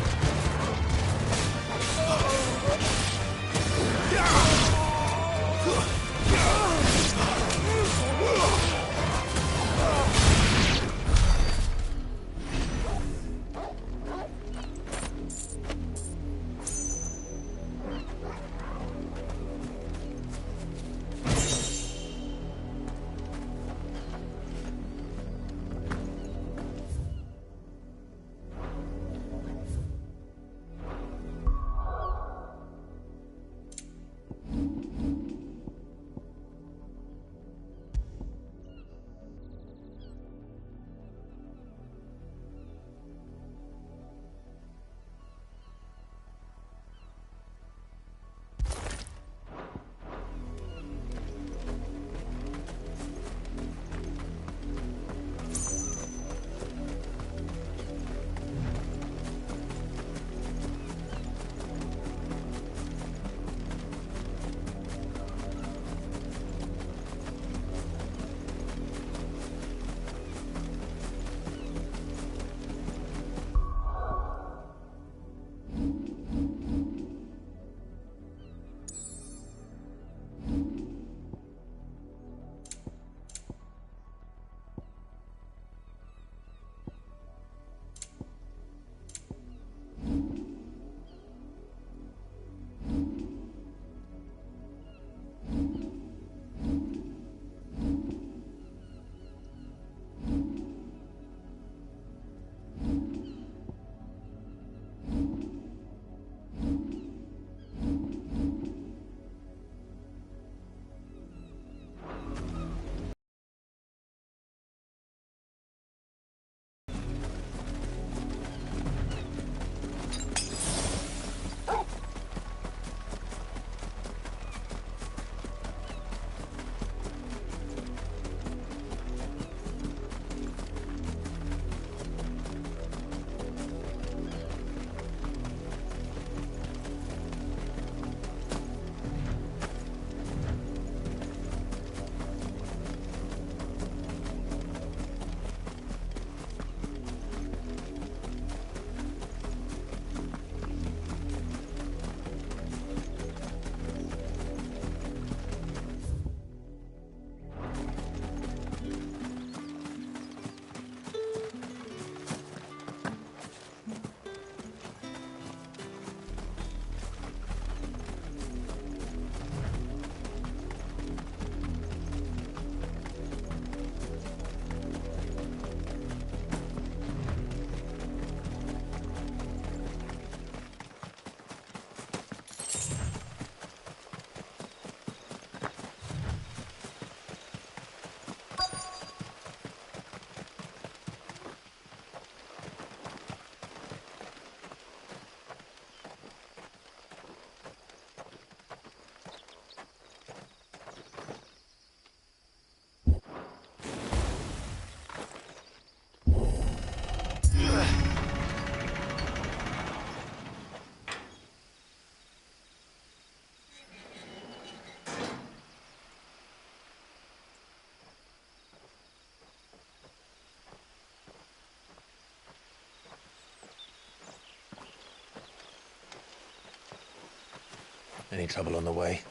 Any trouble on the way?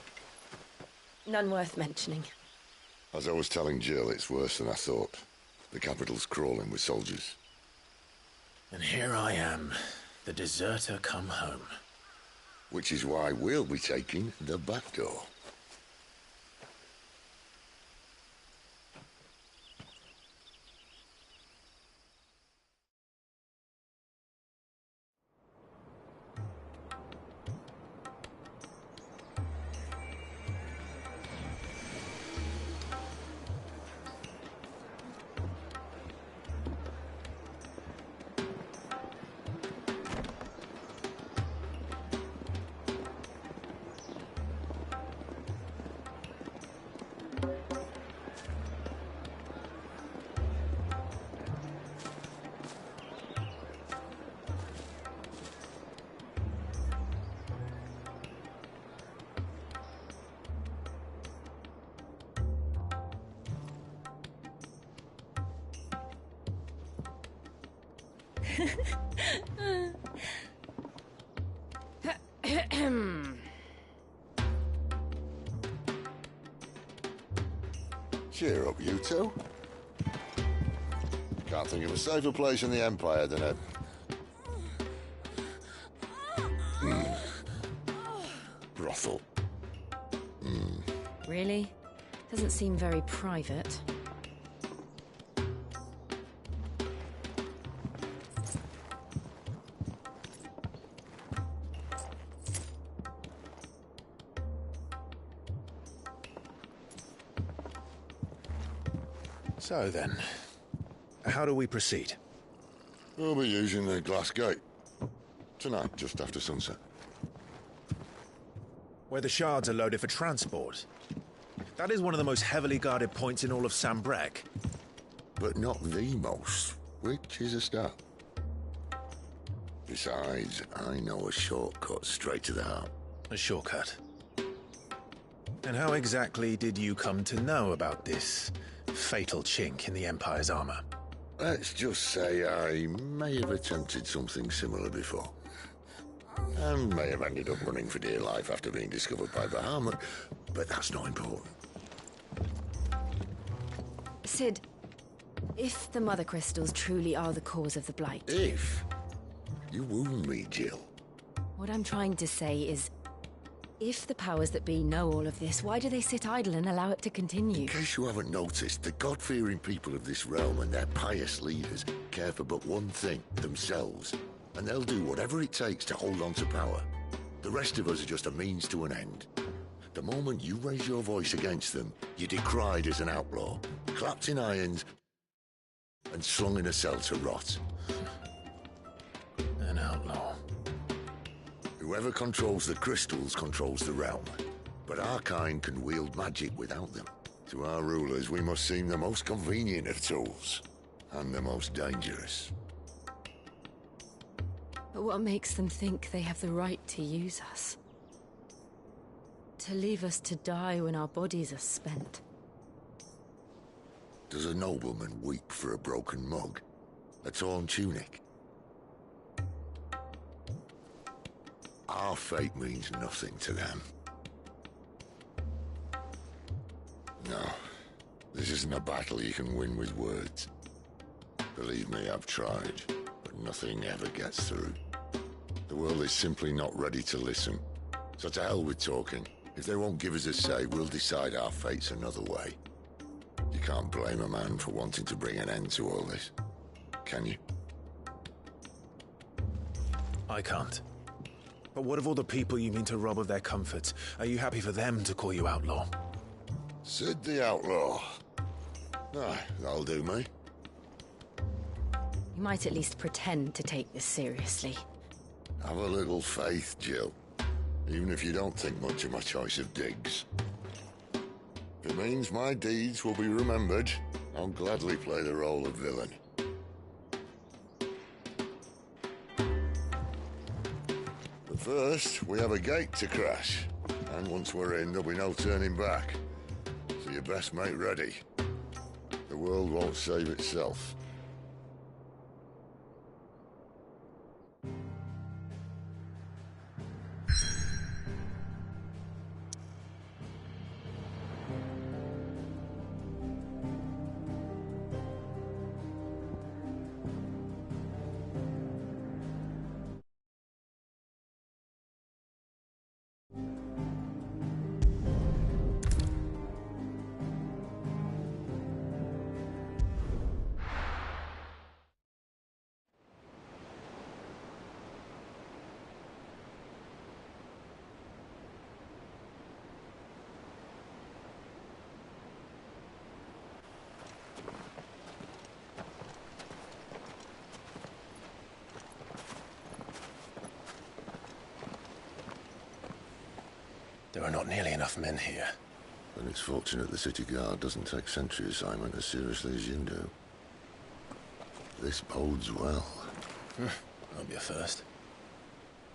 None worth mentioning. As I was telling Jill, it's worse than I thought. The capital's crawling with soldiers. And here I am, the deserter come home. Which is why we'll be taking the back door. Cheer up, you two. Can't think of a safer place in the Empire than a... brothel. Really? Doesn't seem very private. So then, how do we proceed? We'll be using the glass gate. Tonight, just after sunset. Where the shards are loaded for transport. That is one of the most heavily guarded points in all of Sambrek. But not the most, which is a start. Besides, I know a shortcut straight to the heart. A shortcut? And how exactly did you come to know about this fatal chink in the Empire's armor? Let's just say I may have attempted something similar before. And may have ended up running for dear life after being discovered by Bahamut, but that's not important. Sid, if the Mother Crystals truly are the cause of the Blight... If? You wound me, Jill. What I'm trying to say is, if the powers that be know all of this, why do they sit idle and allow it to continue? In case you haven't noticed, the God-fearing people of this realm and their pious leaders care for but one thing, themselves. And they'll do whatever it takes to hold on to power. The rest of us are just a means to an end. The moment you raise your voice against them, you're decried as an outlaw, clapped in irons, and slung in a cell to rot. An outlaw. Whoever controls the crystals controls the realm. But our kind can wield magic without them. To our rulers, we must seem the most convenient of tools, and the most dangerous. But what makes them think they have the right to use us? To leave us to die when our bodies are spent? Does a nobleman weep for a broken mug? A torn tunic? Our fate means nothing to them. No, this isn't a battle you can win with words. Believe me, I've tried, but nothing ever gets through. The world is simply not ready to listen. So to hell with talking. If they won't give us a say, we'll decide our fates another way. You can't blame a man for wanting to bring an end to all this, can you? I can't. But what of all the people you mean to rob of their comforts? Are you happy for them to call you outlaw? Sid the outlaw. Ah, that'll do me. You might at least pretend to take this seriously. Have a little faith, Jill. Even if you don't think much of my choice of digs. If it means my deeds will be remembered, I'll gladly play the role of villain. But first, we have a gate to crash. And once we're in, there'll be no turning back. So you best make ready. The world won't save itself. There are not nearly enough men here. And it's fortunate the city guard doesn't take sentry assignment as seriously as you do. This bodes well. That'll be a first.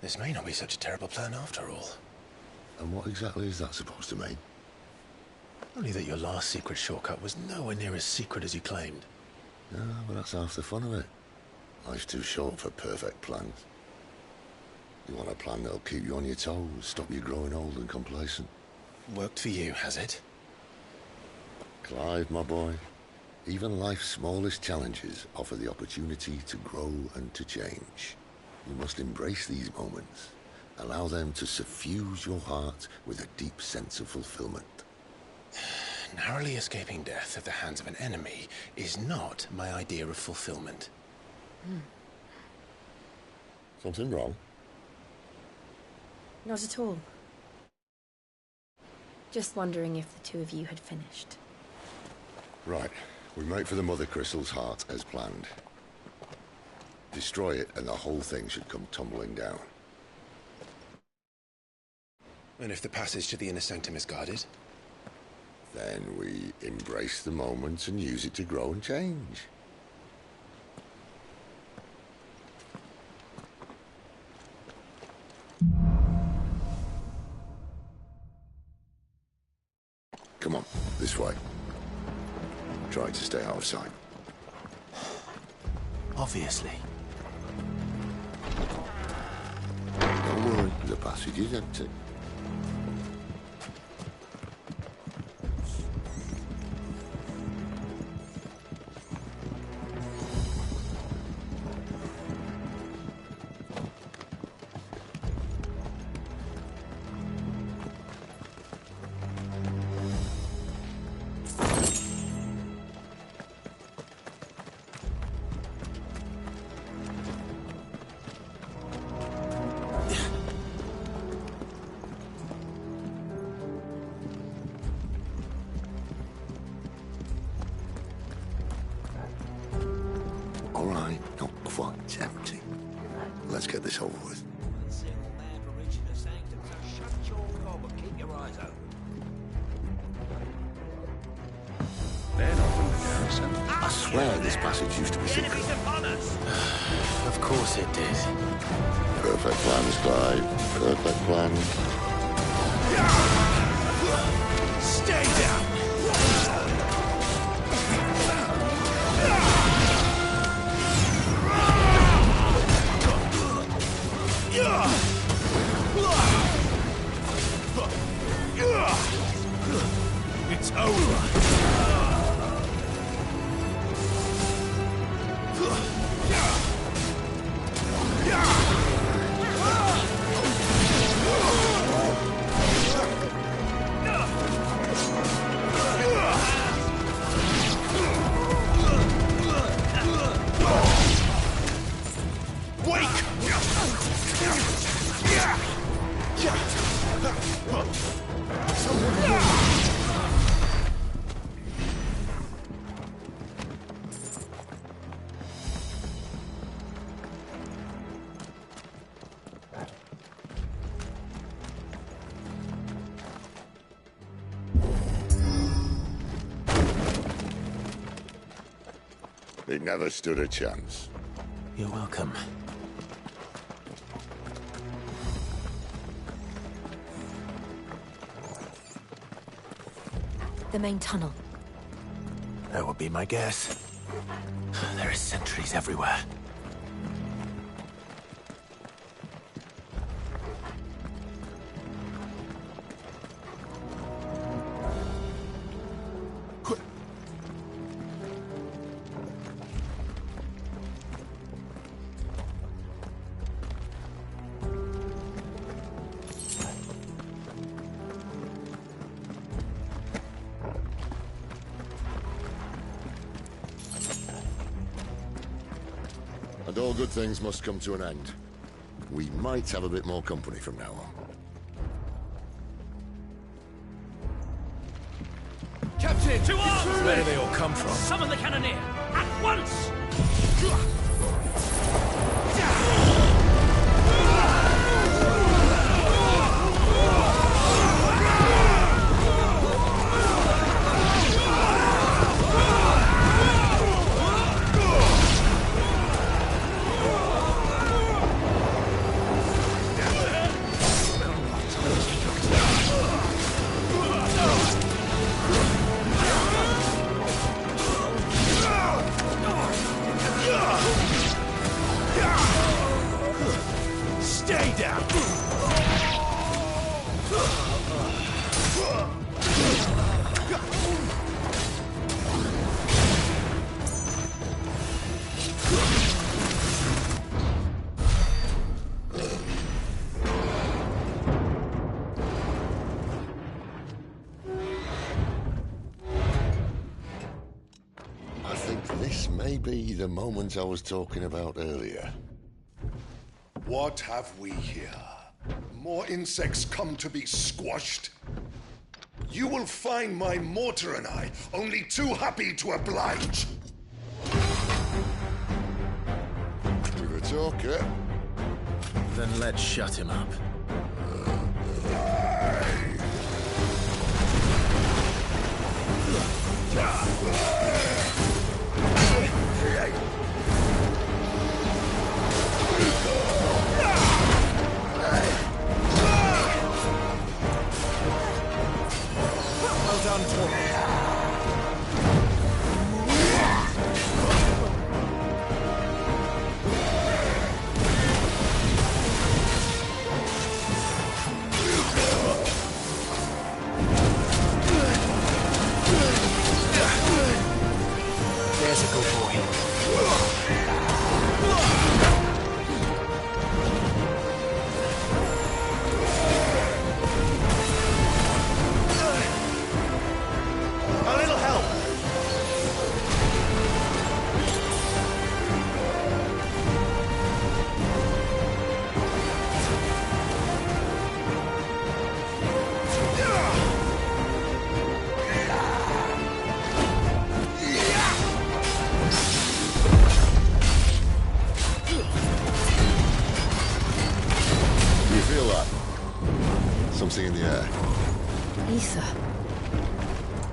This may not be such a terrible plan after all. And what exactly is that supposed to mean? Only that your last secret shortcut was nowhere near as secret as you claimed. Yeah, but that's half the fun of it. Life's too short for perfect plans. You want a plan that'll keep you on your toes, stop you growing old and complacent. Worked for you, has it? Clive, my boy, even life's smallest challenges offer the opportunity to grow and to change. You must embrace these moments. Allow them to suffuse your heart with a deep sense of fulfillment. Narrowly escaping death at the hands of an enemy is not my idea of fulfillment. Something wrong? Not at all. Just wondering if the two of you had finished. Right. We make for the Mother Crystal's heart as planned. Destroy it and the whole thing should come tumbling down. And if the passage to the inner sanctum is guarded? Then we embrace the moment and use it to grow and change. Come on, this way. Try to stay out of sight. Obviously. Don't worry, the passage is empty. All right, not quite empty. Let's get this over with. I swear this passage used to be secret. Of course it did. Perfect plans, Clive. Perfect plans. Stay down! It's over. It never stood a chance. You're welcome. The main tunnel. That would be my guess. There are sentries everywhere. And all good things must come to an end. We might have a bit more company from now on. Captain! To arms! Where do they all come from? Summon the cannoneer! At once! Maybe the moment I was talking about earlier. What have we here? More insects come to be squashed? You will find my mortar and I only too happy to oblige. With a talker. Then let's shut him up. Well done, Torben. There's a good boy. A little help. You feel that? Something in the air. Ether.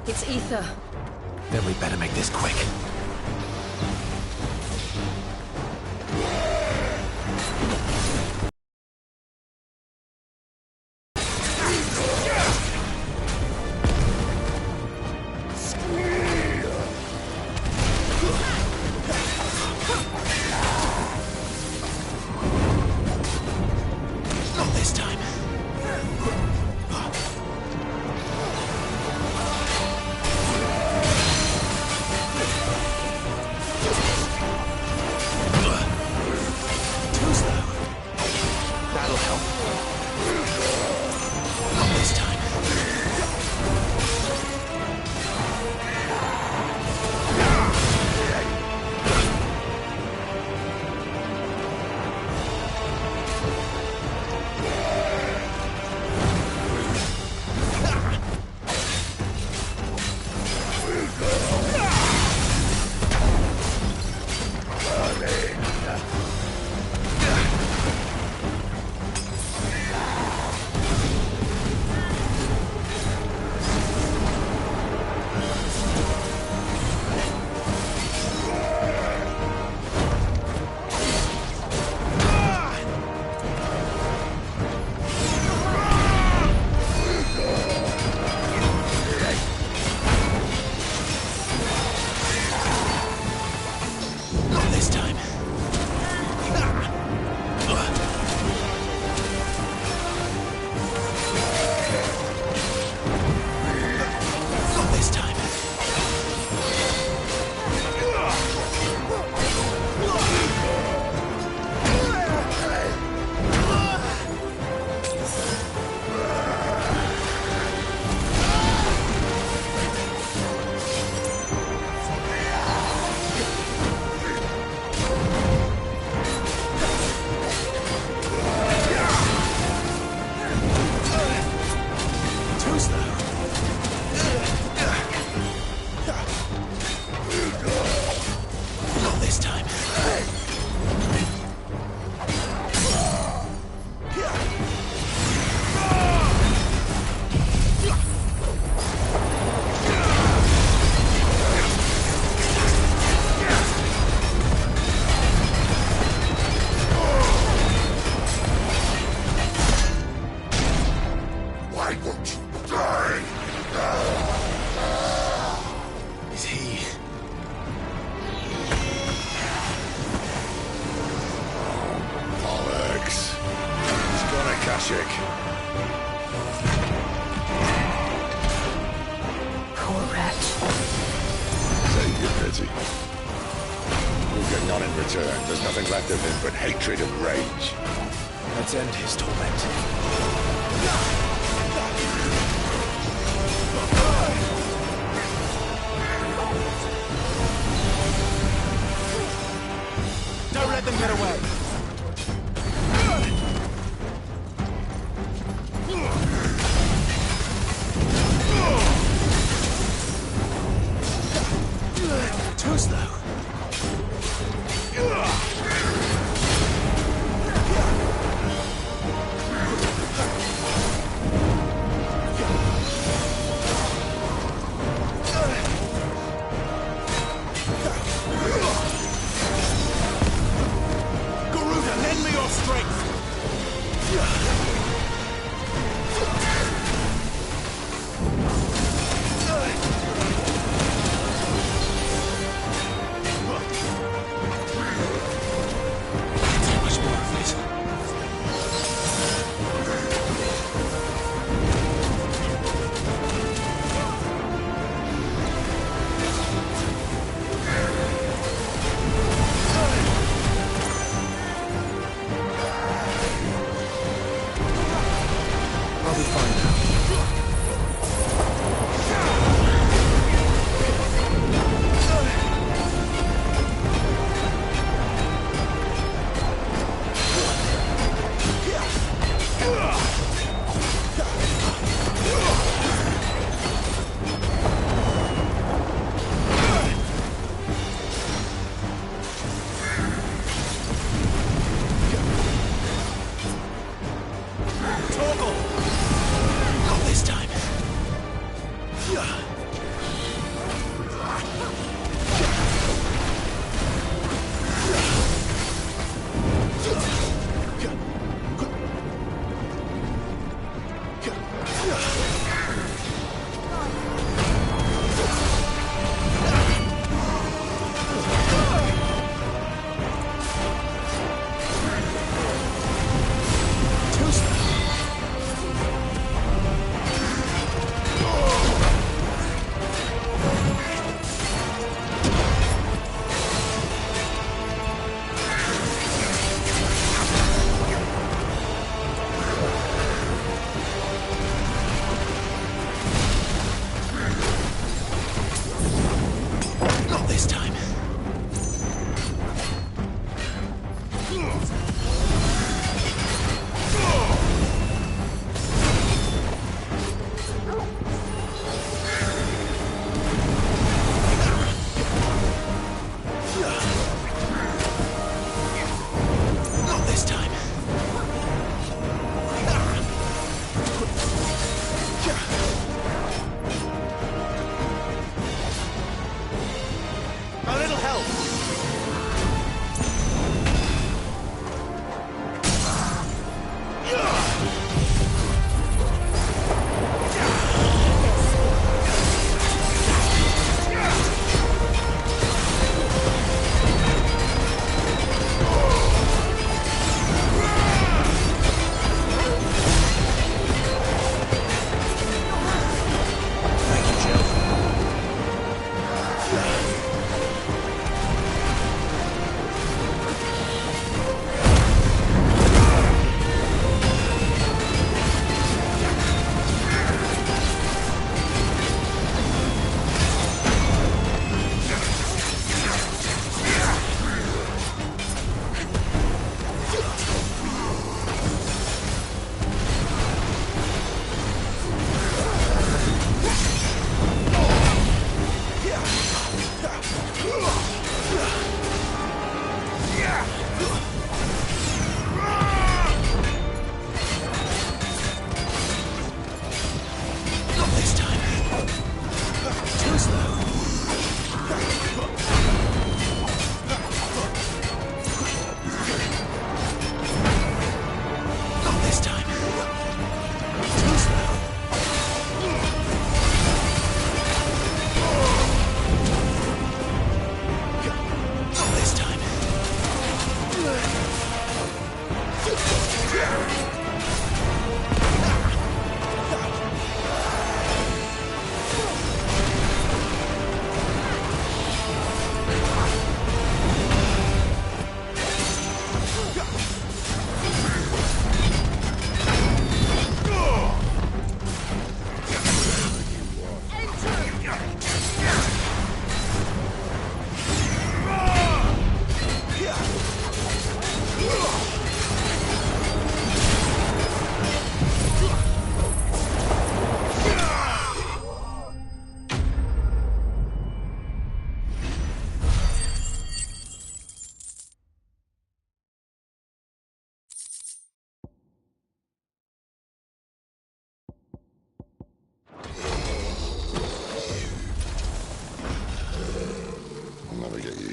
It's ether. Then we better make this quick. Not this time. Too slow. That'll help. Not this time. Not this time. Not this time. Too slow. Not this time. Why won't you die? Is he? Bollocks. He's got a Kashik. Poor wretch. Save your pity. We'll get none in return. There's nothing left of him but hatred and rage. Let's end his torment. toast, though. Garuda, lend me your strength!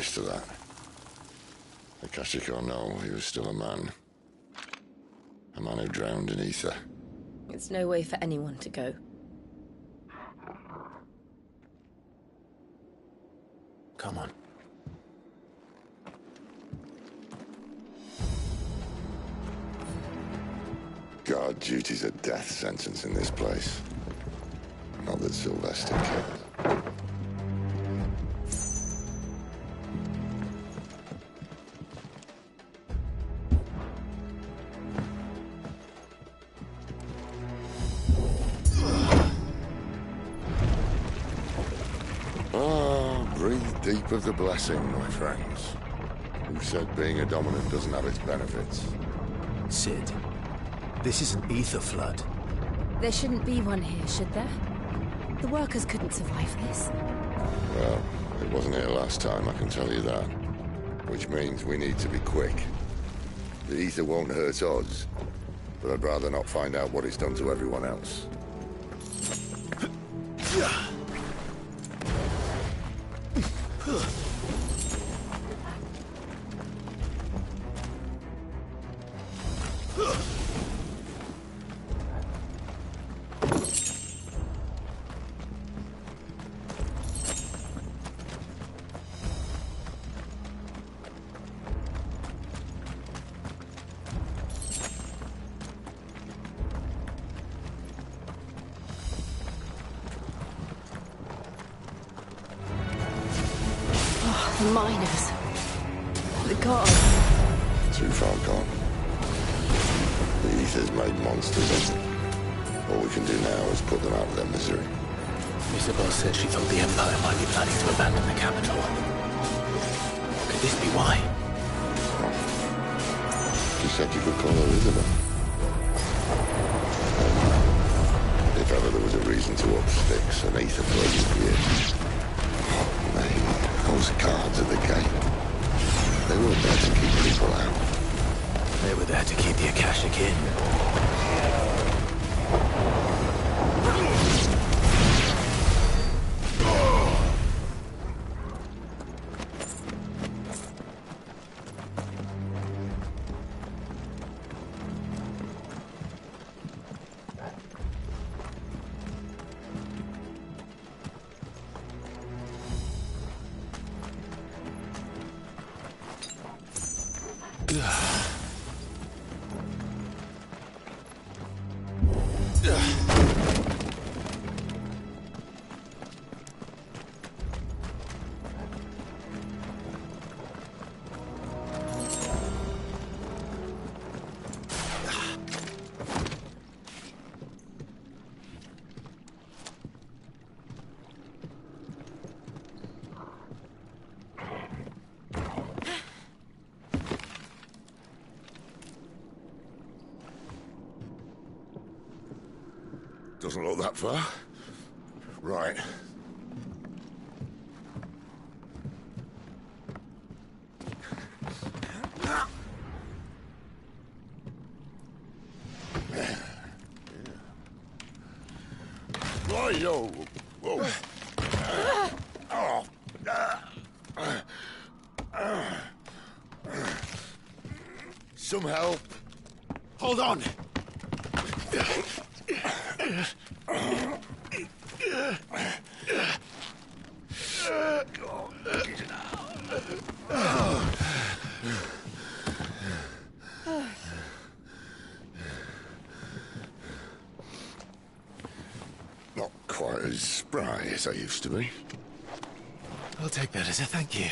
previous to that. Akashic or no, he was still a man. A man who drowned in ether. It's no way for anyone to go. Come on. Guard duty's a death sentence in this place. Not that Sylvester cares. Breathe deep of the blessing, my friends. Who said being a dominant doesn't have its benefits? Sid, this is an ether flood. There shouldn't be one here, should there? The workers couldn't survive this. Well, it wasn't here last time, I can tell you that. Which means we need to be quick. The ether won't hurt us, but I'd rather not find out what it's done to everyone else. The miners. The gods. Too far gone. The ether's made monsters of them. All we can do now is put them out of their misery. Isabel said she thought the Empire might be planning to abandon the capital. Could this be why? She said you could call her Isabel. If ever there was a reason to up sticks, an ether flood would be it. Mate, those guards at the gate. They weren't there to keep people out. They were there to keep the Akashic in. Doesn't look that far. Right. Right-o. Whoa. Some help. Hold on. Not quite as spry as I used to be. I'll take that as a thank you.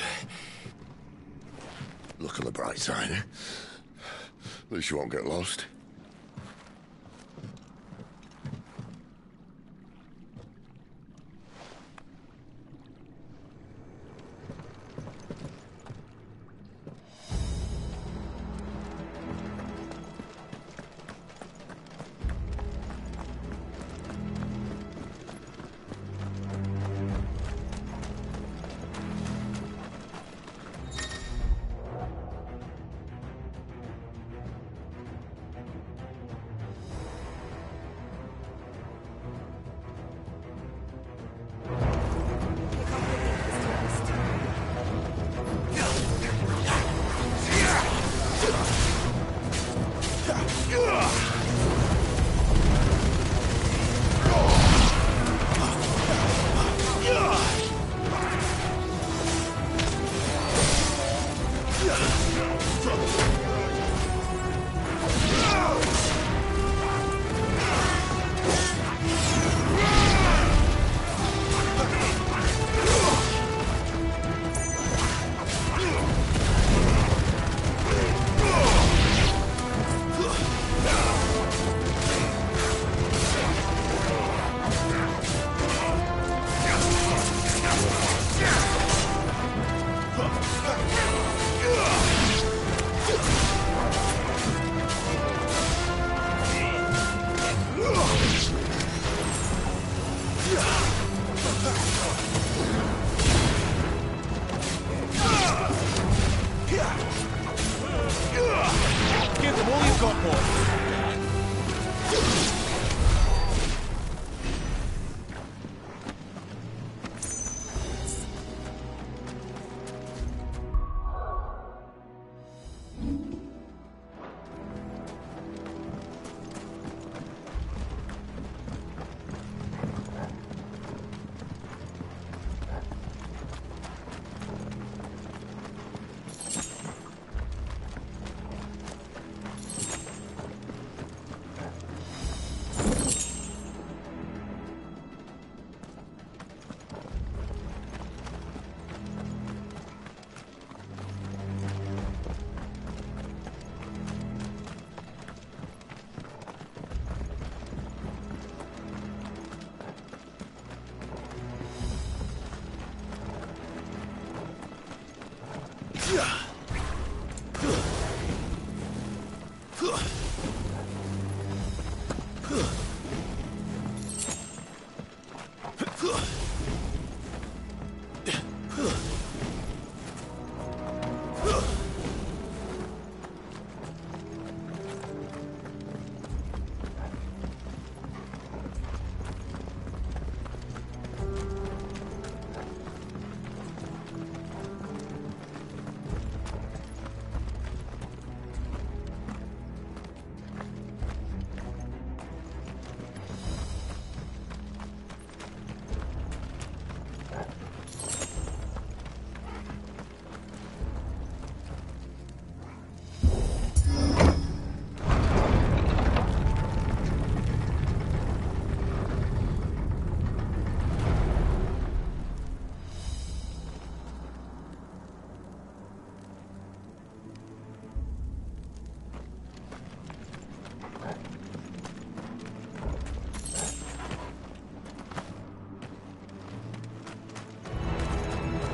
Look on the bright side, eh? At least you won't get lost.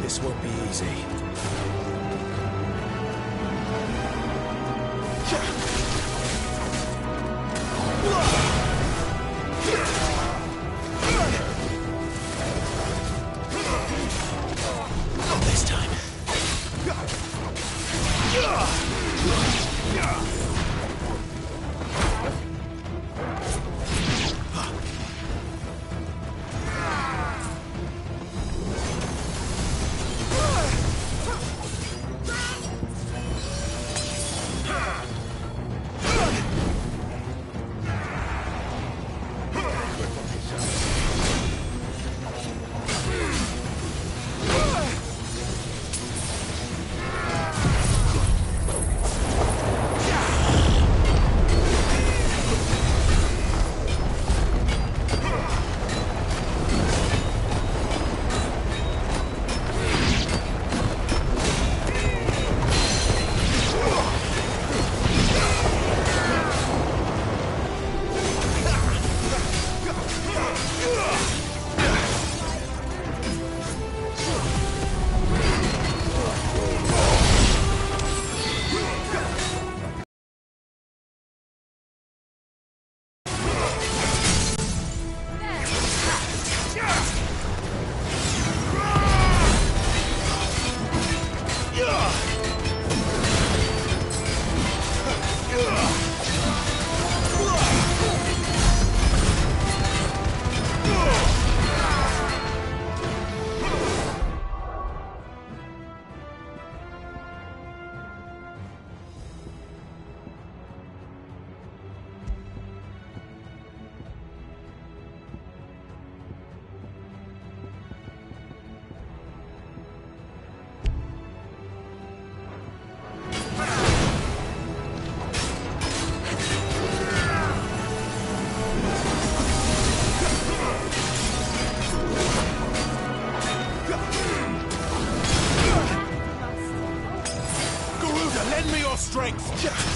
This won't be easy. Not this time. Yeah!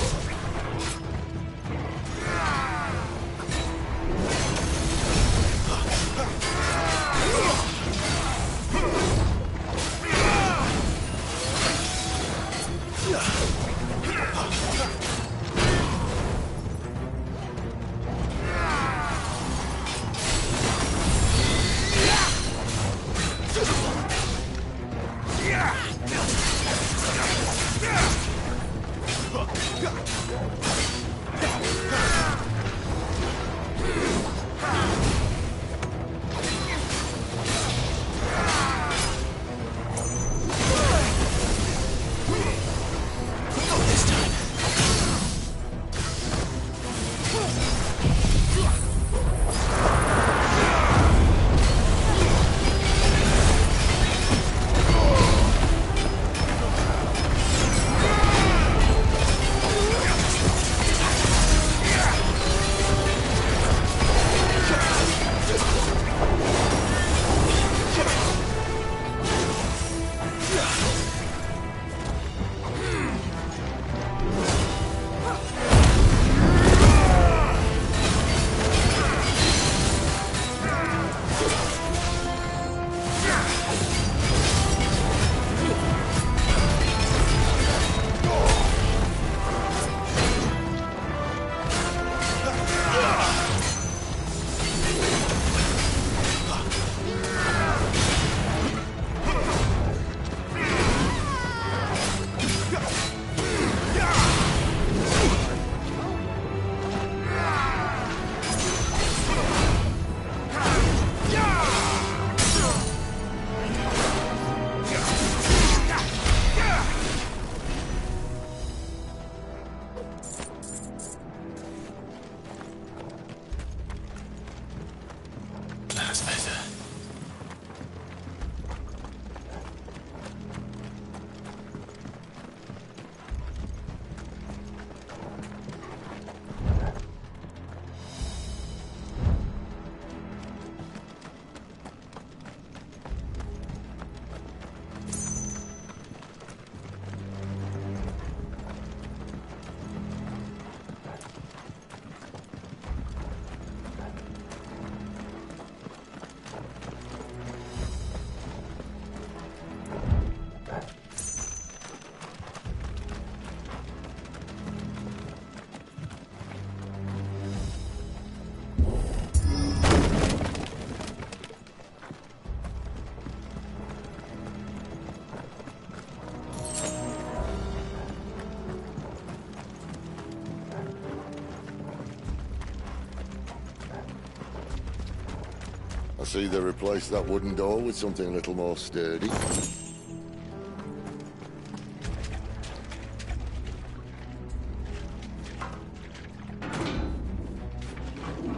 I see they replaced that wooden door with something a little more sturdy.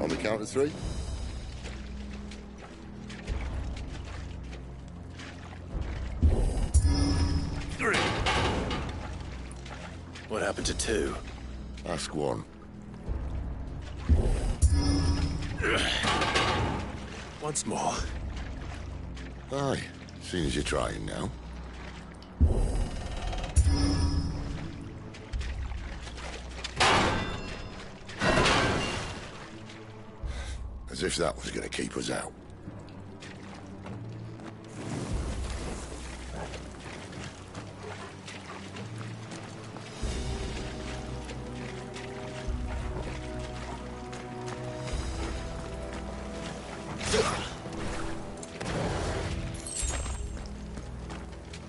On the count of 3. What happened to 2? Ask 1. Once more. Aye, seeing as you're trying now. As if that was going to keep us out.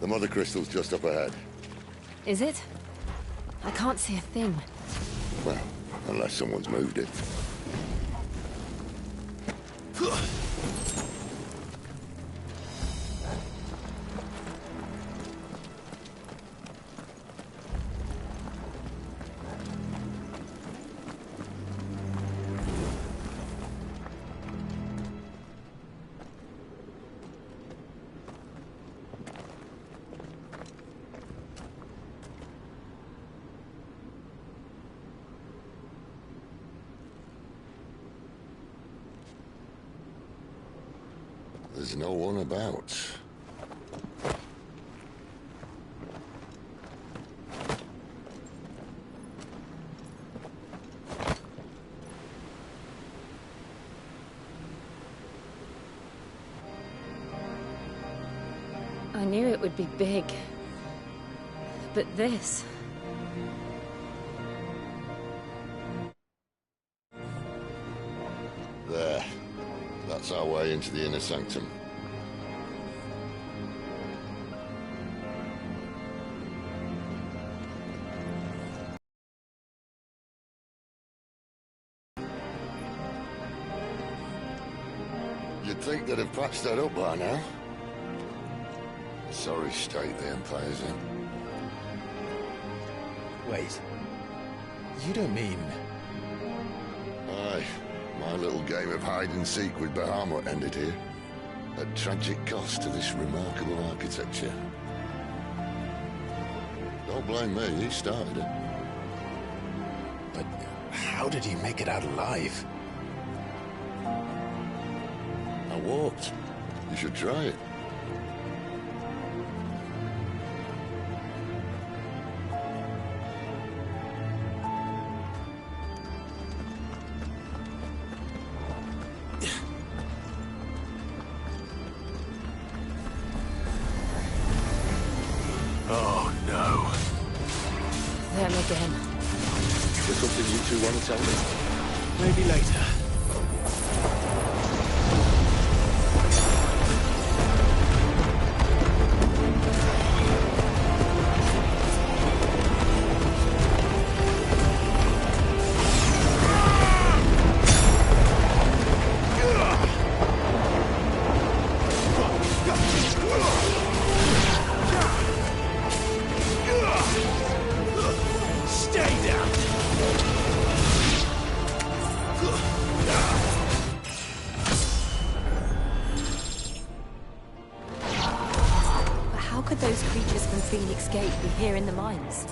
The mother crystal's just up ahead. Is it? I can't see a thing. Well, unless someone's moved it. There's no one about. I knew it would be big. But this... There. That's our way into the inner sanctum. You'd think they'd have patched that up by now. Sorry state the Empire's in. Wait. You don't mean... Aye. My little game of hide-and-seek with Bahamut ended here. At tragic cost to this remarkable architecture. Don't blame me, he started it. But how did he make it out alive? I walked. You should try it. Oh, no. Them again. Is there something you two want to tell me? Maybe later. Gate be here in the mines?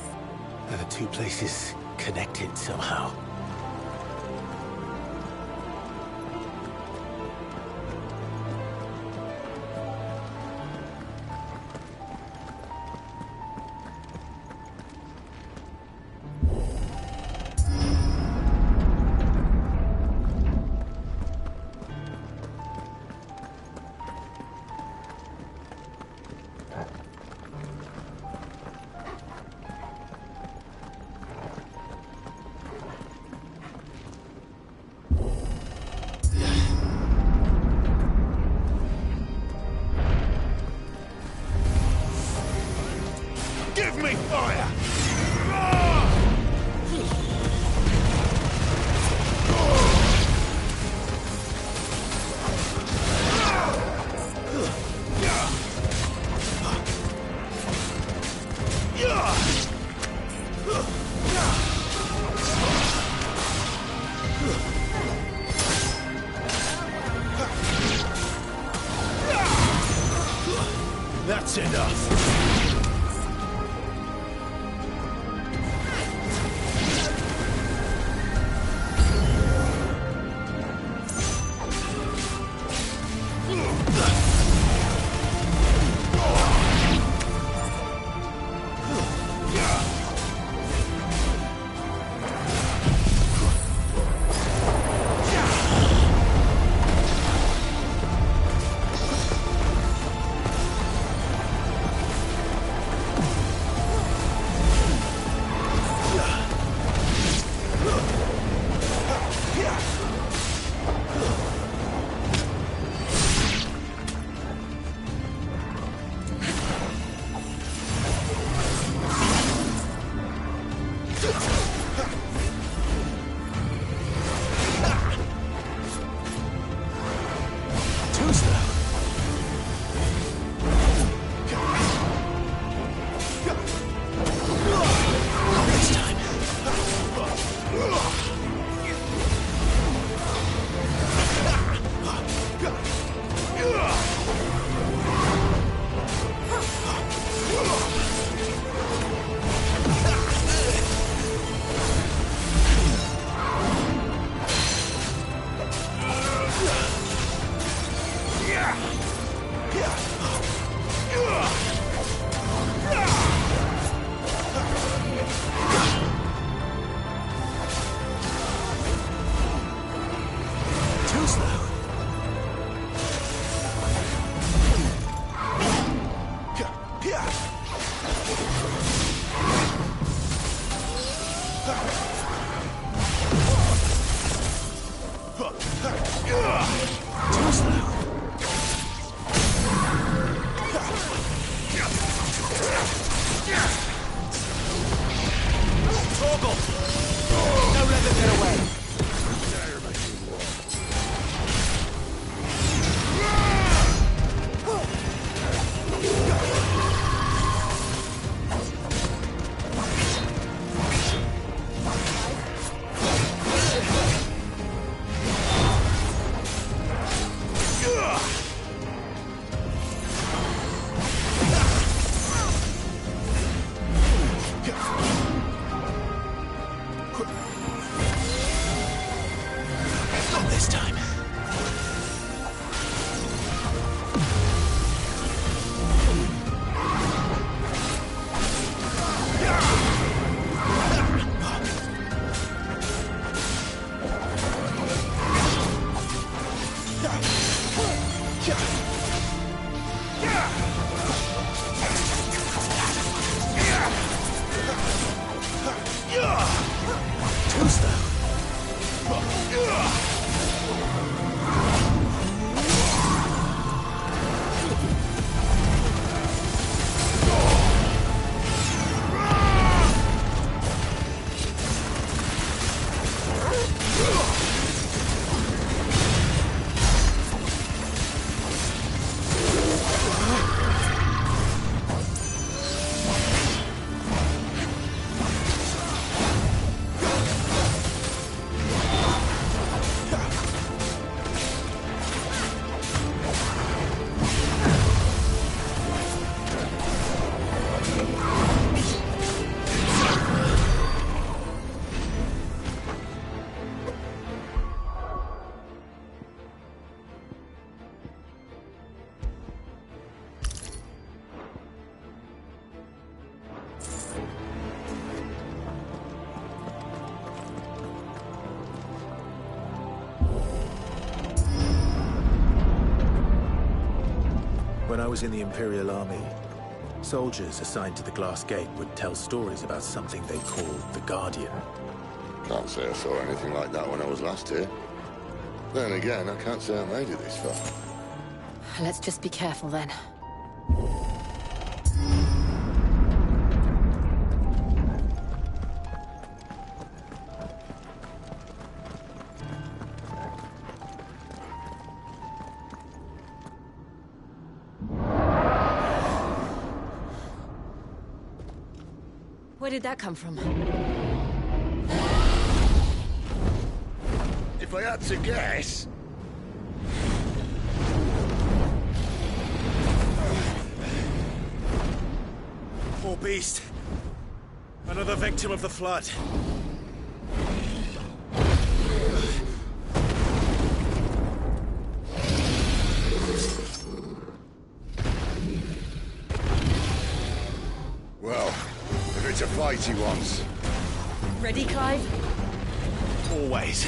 Are the two places connected somehow? Give me fire! When I was in the Imperial Army, soldiers assigned to the Glass Gate would tell stories about something they called the Guardian. Can't say I saw anything like that when I was last here. Then again, I can't say I made it this far. Let's just be careful then. Where did that come from? If I had to guess... Poor beast. Another victim of the flood. Well, if it's a fight he wants. Ready, Clive? Always.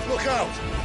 Look out!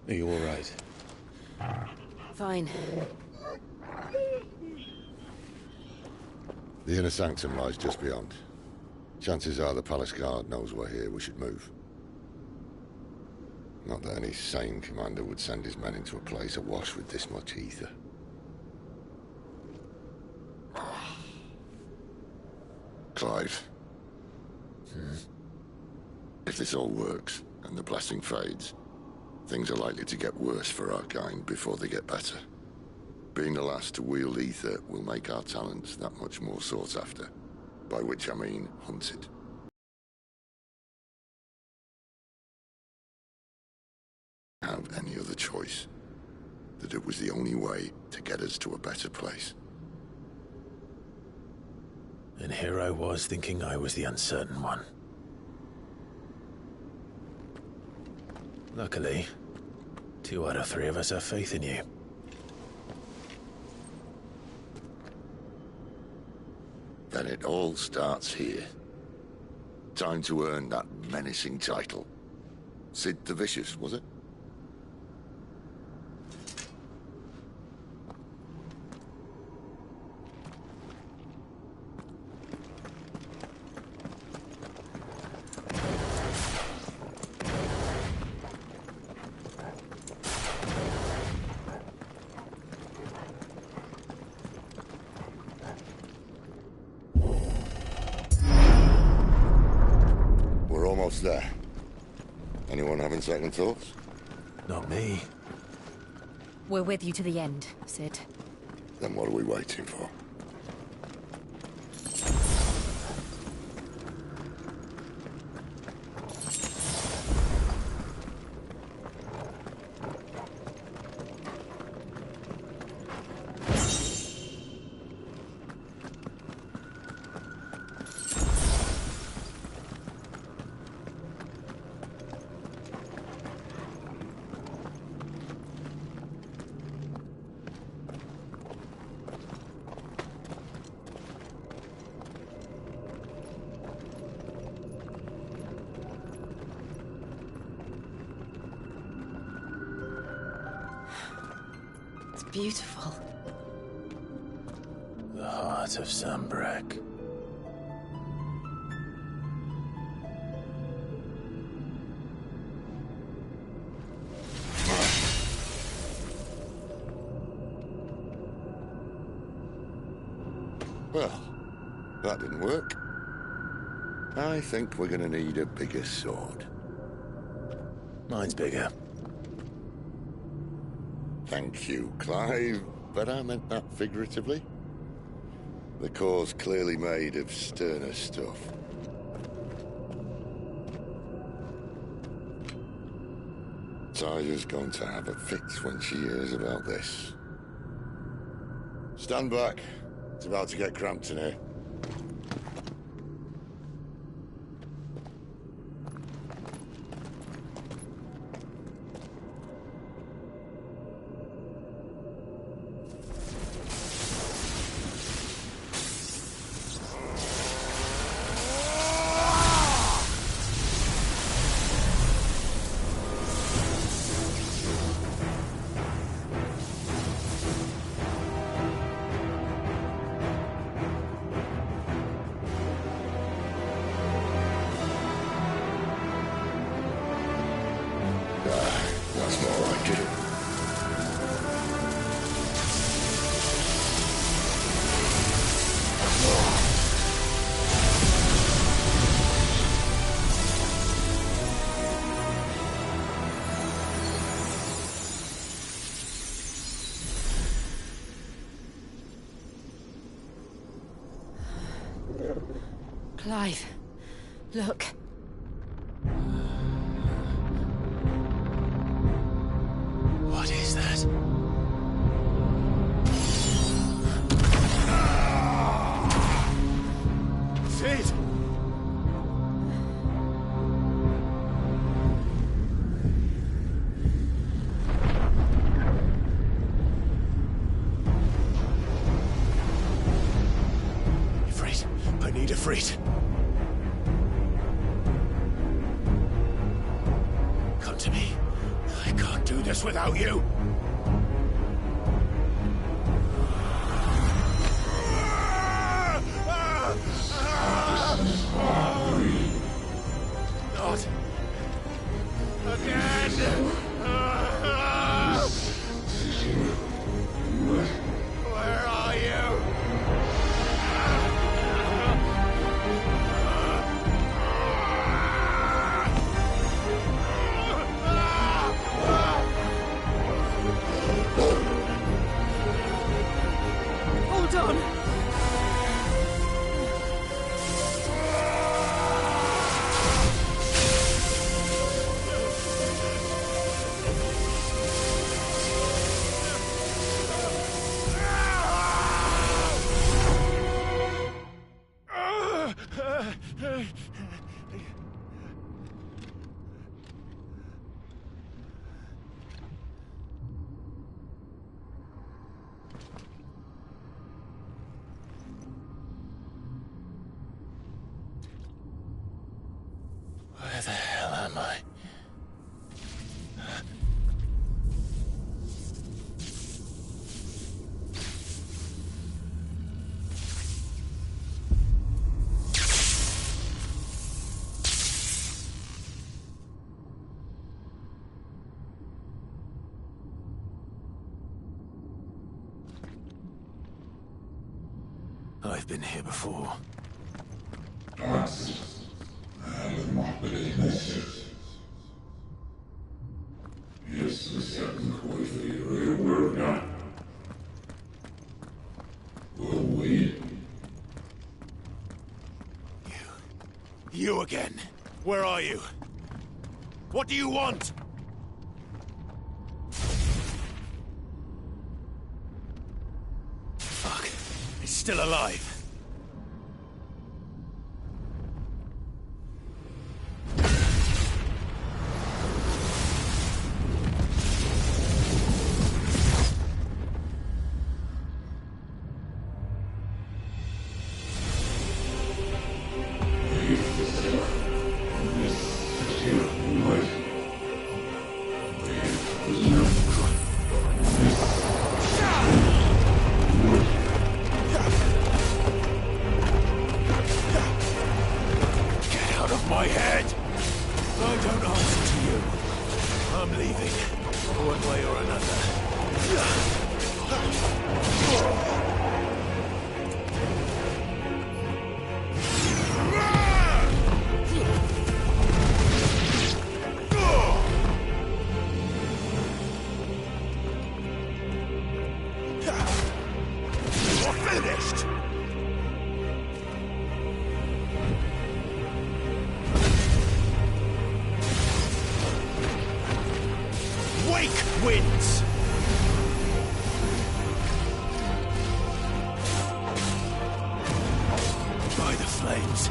Are you all right? Fine. The inner sanctum lies just beyond. Chances are the palace guard knows we're here. We should move. Not that any sane commander would send his men into a place awash with this much ether. Clive. If this all works, and the blessing fades, things are likely to get worse for our kind before they get better. Being the last to wield ether will make our talents that much more sought after. By which I mean hunted. Have any other choice. That it was the only way to get us to a better place. And here I was thinking I was the uncertain one. Luckily, 2 out of 3 of us have faith in you. Then it all starts here. Time to earn that menacing title. Sid the Vicious, was it? There. Anyone having second thoughts? Not me. We're with you to the end, Sid. Then what are we waiting for? Beautiful. The heart of Sambrek. Well, that didn't work. I think we're gonna need a bigger sword. Mine's bigger. Thank you, Clive, but I meant that figuratively. The core's clearly made of sterner stuff. Tyler's going to have a fit when she hears about this. Stand back. It's about to get cramped in here. That's more like it. Clive, look. What is that? Sid! Ifrit, I need Ifrit. Come to me. I can't do this useless without you. Not again. Where are you? Hold on! Where the hell am I? I've been here before. You again. Where are you? What do you want? Fuck. It's still alive. My head! I don't answer to you. I'm leaving, one way or another. You're finished! Wake wins! By the flames.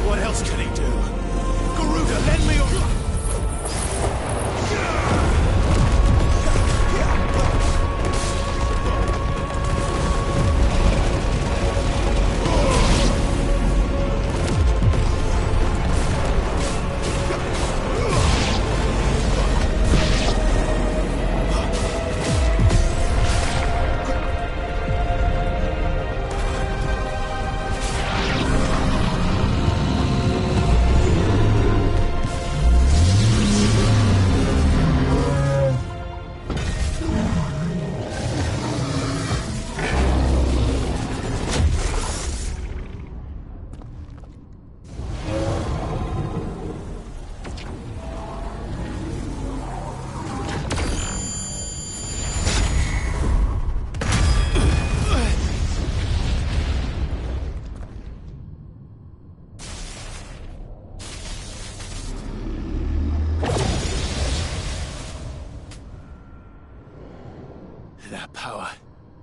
What else can he do? Garuda, lend me your...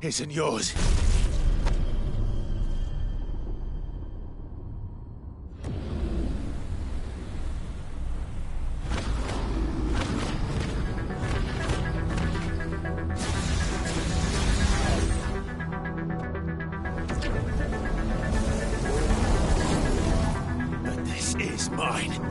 isn't yours. But this is mine.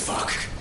fuck.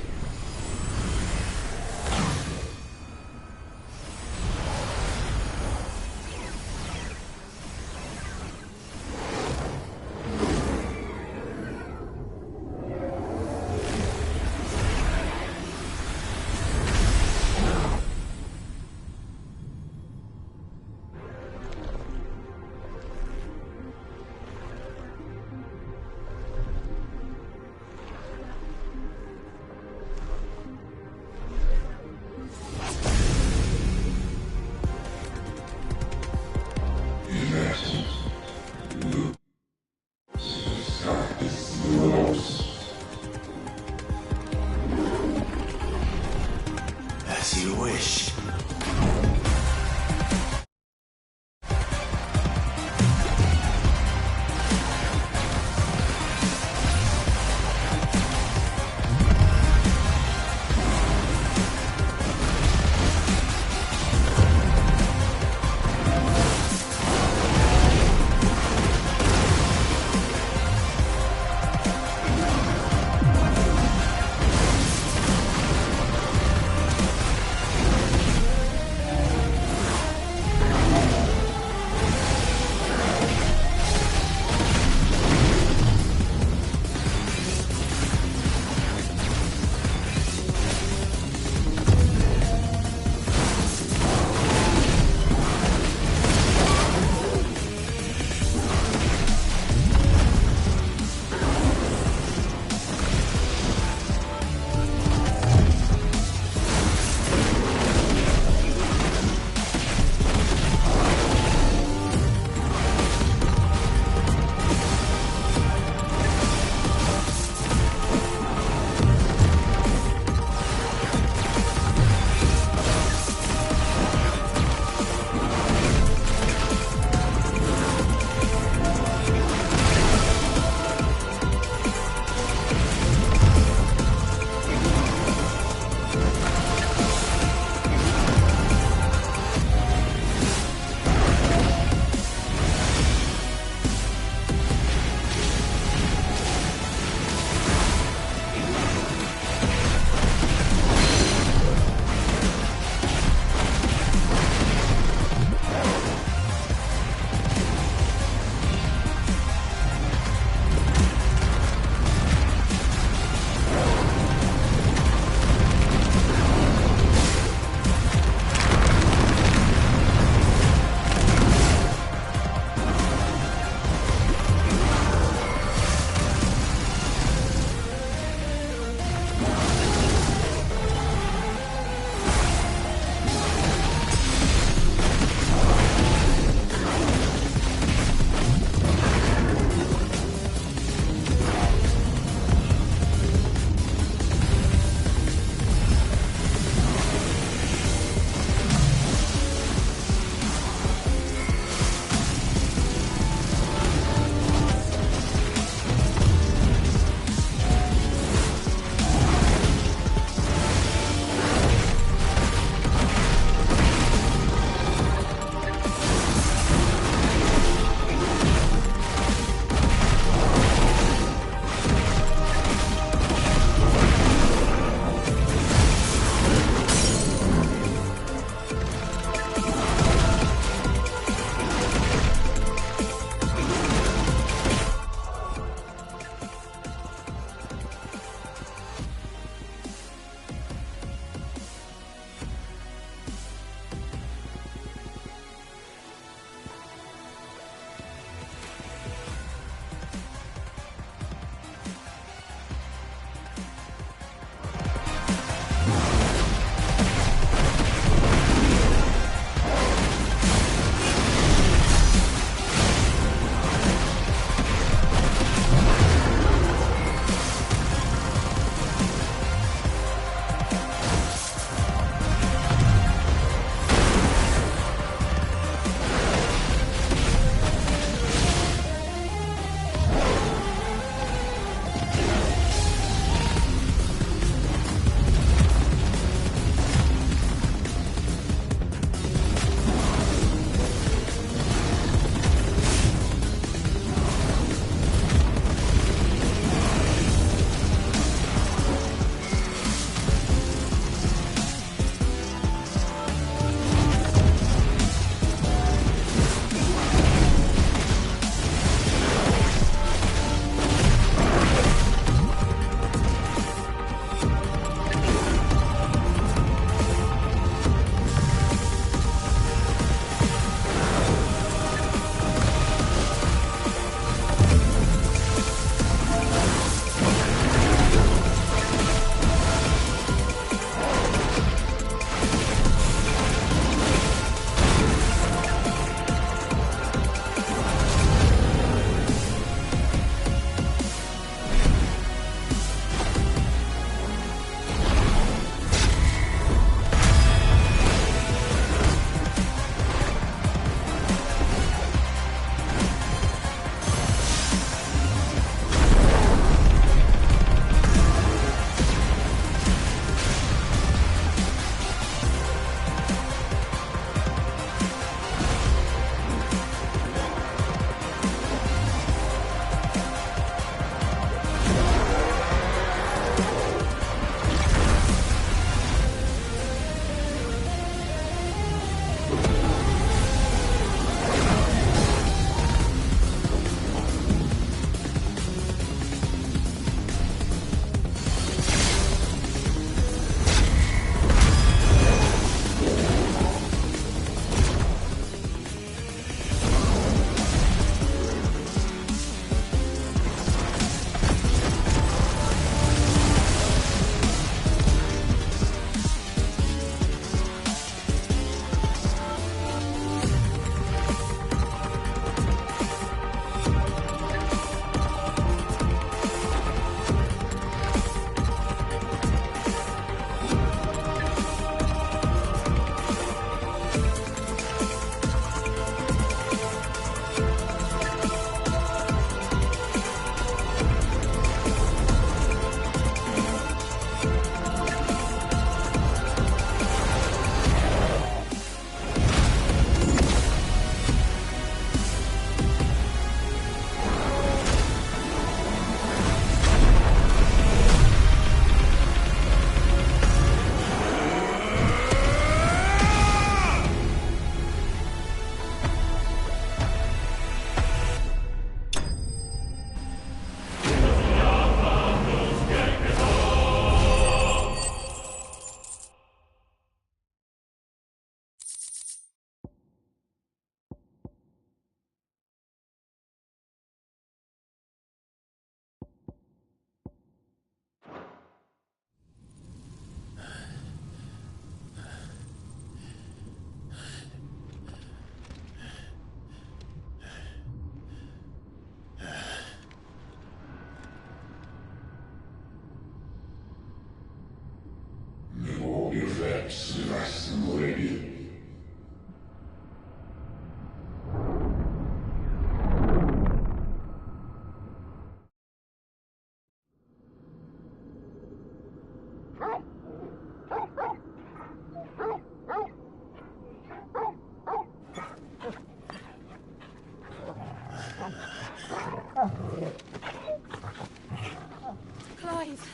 alive!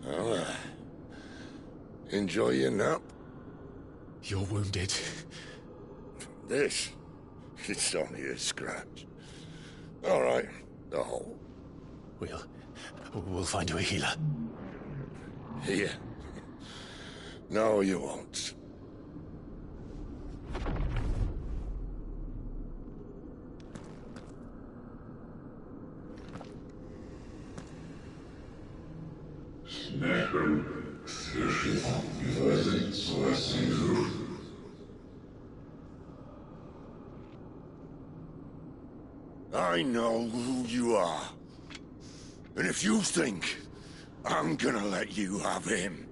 Well, enjoy your nap. You're wounded. This? It's only a scratch. All right, the hole. We'll find you a healer. Here. No, you won't. I know who you are. And if you think I'm gonna let you have him...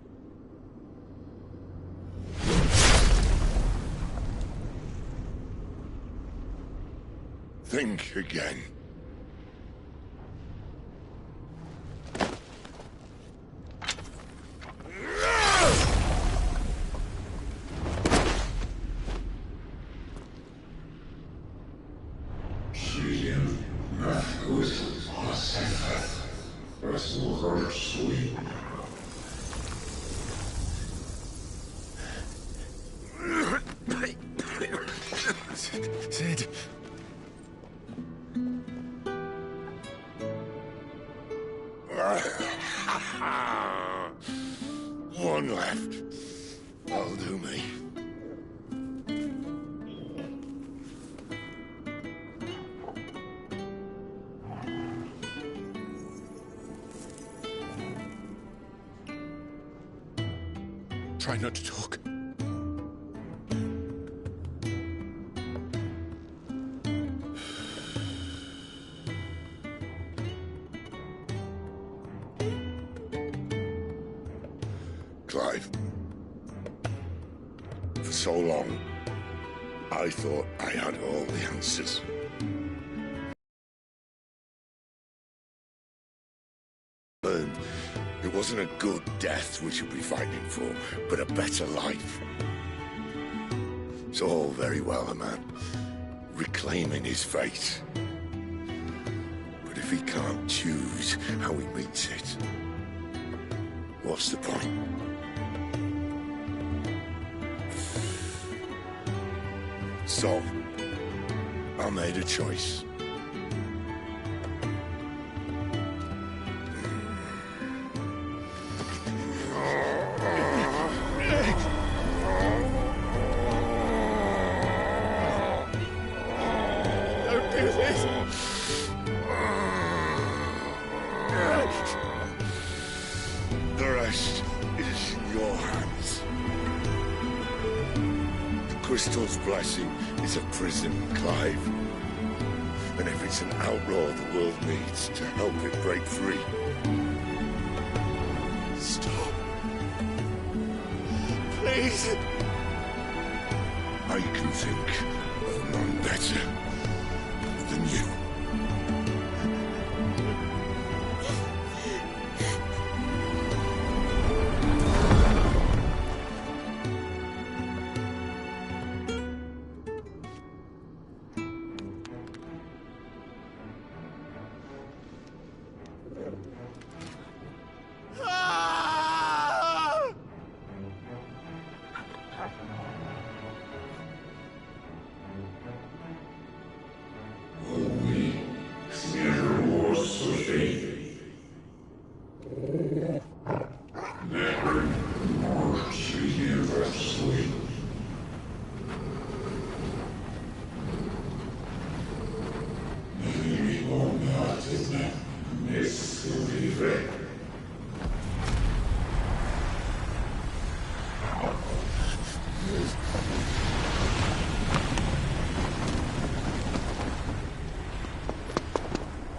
think again. Sid. One left. That'll do me. Try not to talk. Clive. For so long, I thought I had all the answers. Learned it wasn't a good death we should be fighting for, but a better life. It's all very well, a man reclaiming his fate. But if he can't choose how he meets it, what's the point? So, I made a choice. Don't do this! The rest is in your hands. The Crystal's blessing is a prison, Clive. And if it's an outlaw the world needs to help it break free... Stop. Please. I can think of none better than you.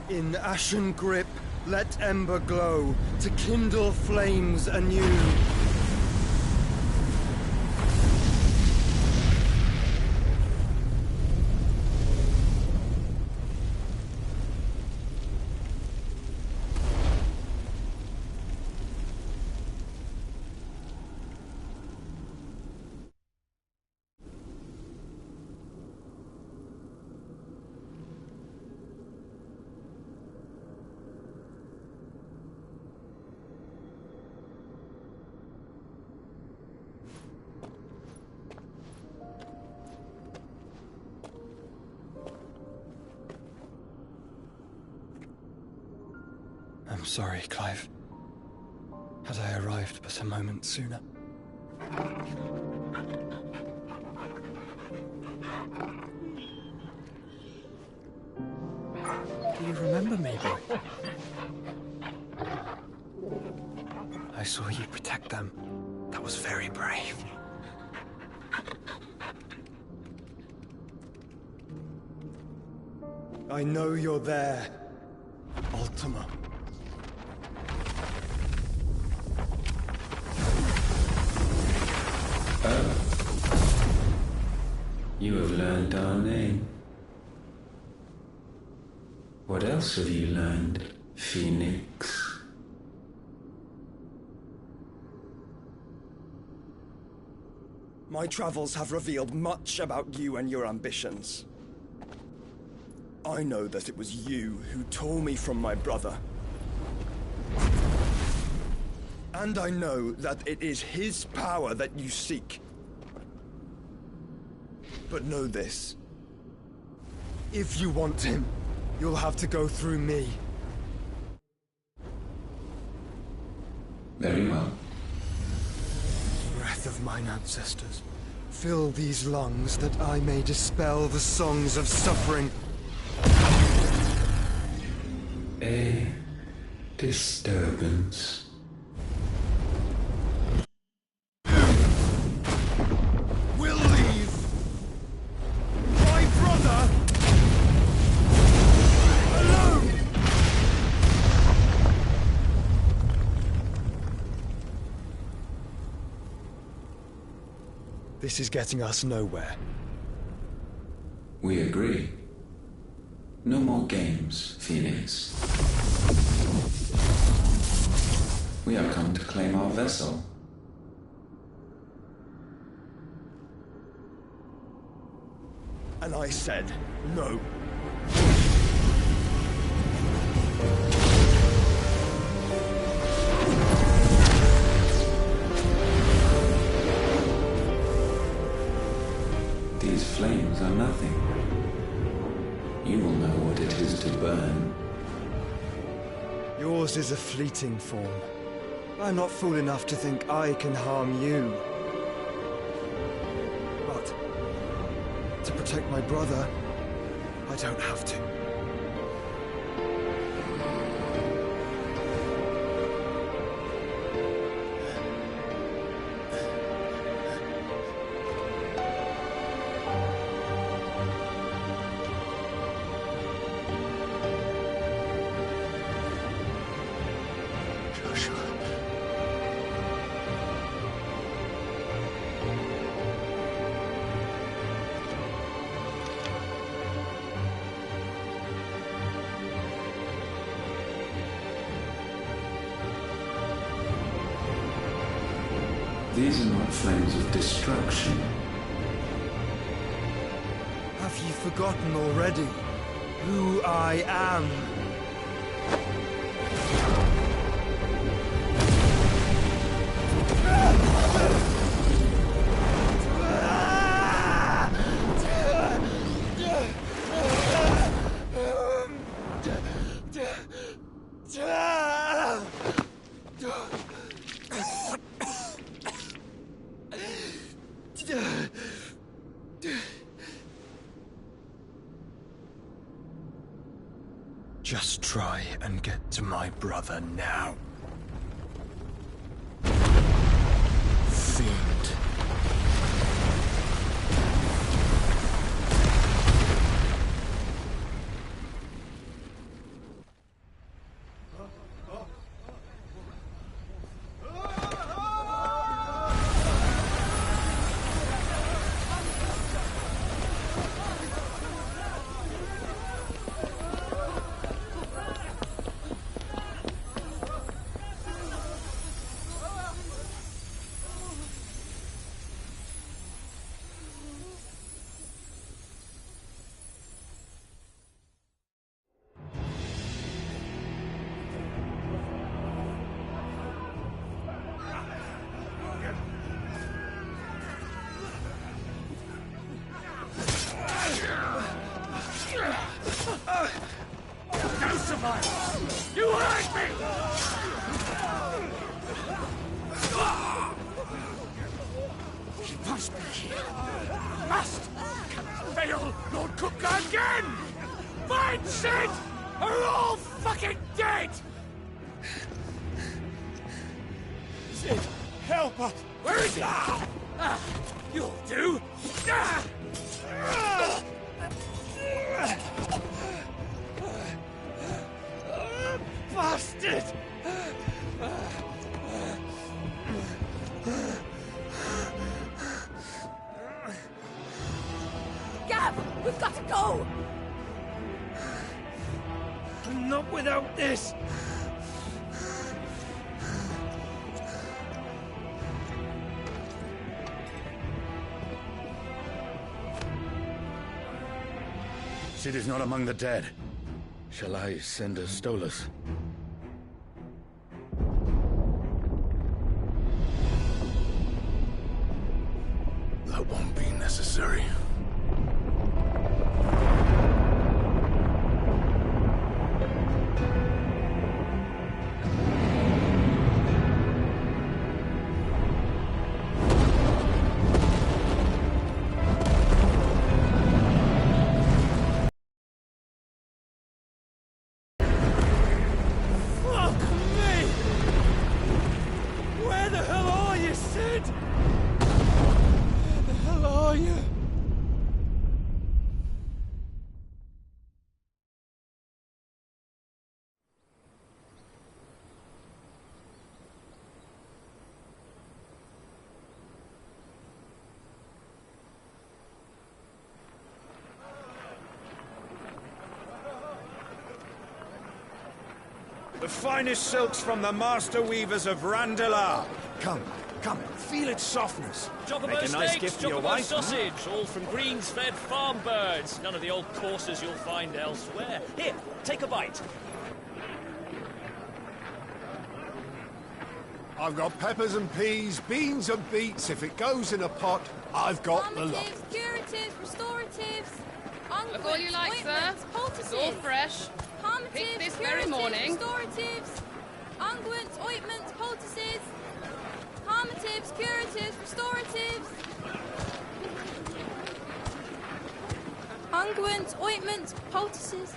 In ashen grip, let ember glow, to kindle flames anew. I'm sorry, Clive. Had I arrived but a moment sooner. Do you remember me, boy? I saw you protect them. That was very brave. I know you're there, Ultima. You have learned our name. What else have you learned, Phoenix? My travels have revealed much about you and your ambitions. I know that it was you who tore me from my brother. And I know that it is his power that you seek. But know this. If you want him, you'll have to go through me. Very well. Breath of mine ancestors, fill these lungs that I may dispel the songs of suffering. A disturbance. We'll leave! My brother! Alone! This is getting us nowhere. We agree. No more games, Phoenix. We have come to claim our vessel. And I said no. These flames are nothing. You will know what it is to burn. Yours is a fleeting form. I'm not fool enough to think I can harm you. But to protect my brother, I don't have to. These are not flames of destruction. Have you forgotten already who I am? Just try and get to my brother now. Fiend. Look again! Find Sid! Are all fucking dead! Sid, help us! Where is he? You'll do! Bastard! Gav, we've got to go! Not without this! Sid is not among the dead. Shall I send a Stolas? That won't be necessary. Fuck me! Where the hell are you, Sid? Where the hell are you? The finest silks from the master weavers of Randalar. Come, come, feel its softness. Chocobo Make a nice steaks, gift for your chocobo wife. sausage, all from greens-fed farm birds. None of the old courses you'll find elsewhere. Here, take a bite. I've got peppers and peas, beans and beets. If it goes in a pot, I've got the lot. Calmatives, curatives, restoratives, Look all you like, sir. It's all fresh. Picked this very morning. Restoratives, unguents, ointments, poultices, calmatives, curatives, restoratives, unguents, ointments, poultices.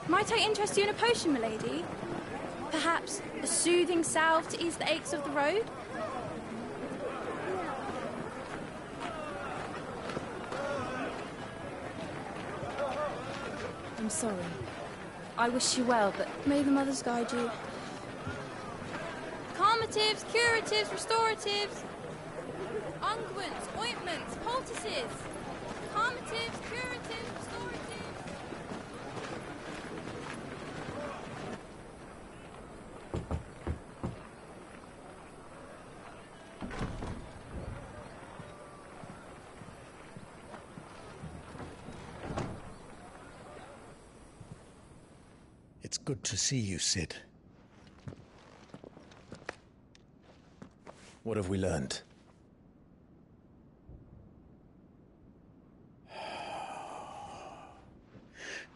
Might I interest you in a potion, milady? Perhaps a soothing salve to ease the aches of the road? I'm sorry. I wish you well, but may the mothers guide you. Calmatives, curatives, restoratives, unguents, ointments, poultices. Calmatives, curatives, restoratives. It's good to see you, Sid. What have we learned?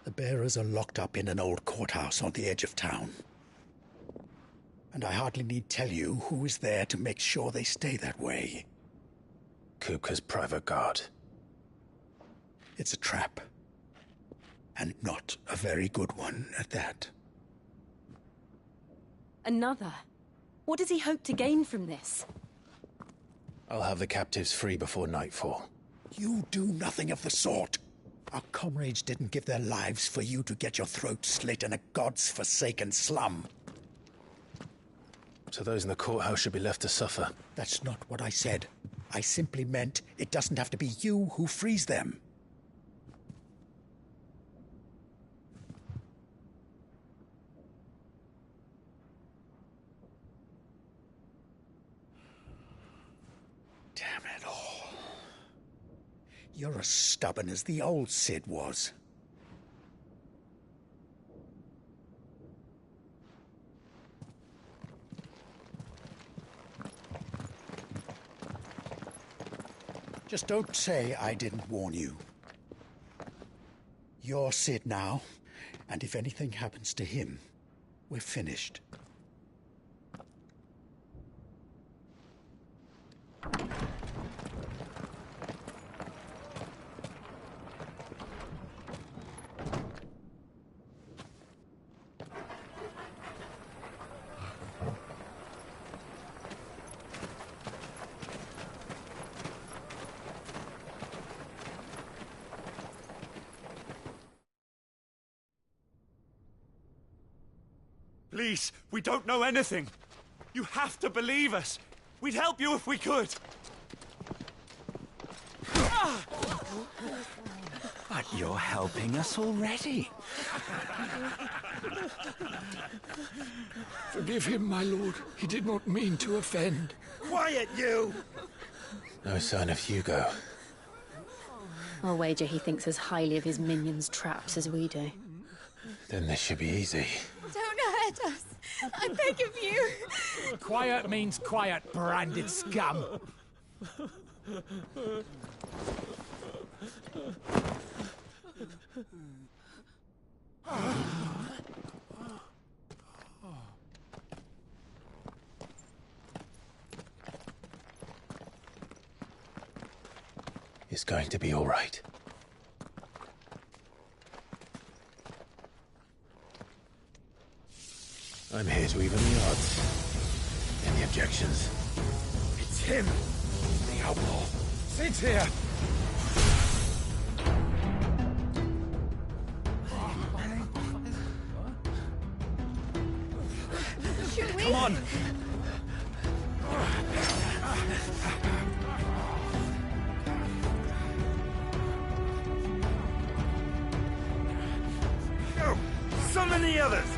The bearers are locked up in an old courthouse on the edge of town. And I hardly need tell you who is there to make sure they stay that way. Kupka's private guard. It's a trap. And not a very good one at that. Another? What does he hope to gain from this? I'll have the captives free before nightfall. You do nothing of the sort. Our comrades didn't give their lives for you to get your throat slit in a god's forsaken slum. So those in the courthouse should be left to suffer. That's not what I said. I simply meant it doesn't have to be you who frees them. Damn it all. You're as stubborn as the old Sid was. Just don't say I didn't warn you. You're Sid now, and if anything happens to him, we're finished. Please, we don't know anything. You have to believe us. We'd help you if we could. But you're helping us already. Forgive him, my lord. He did not mean to offend. Quiet, you! No sign of Hugo. I'll wager he thinks as highly of his minions' traps as we do. Then this should be easy. Don't hurt us. I beg of you. Quiet means quiet, branded scum. It's going to be all right. I'm here to even the odds. Any objections? It's him, the outlaw. Sit here. Should we? Come on. Go! Summon the others!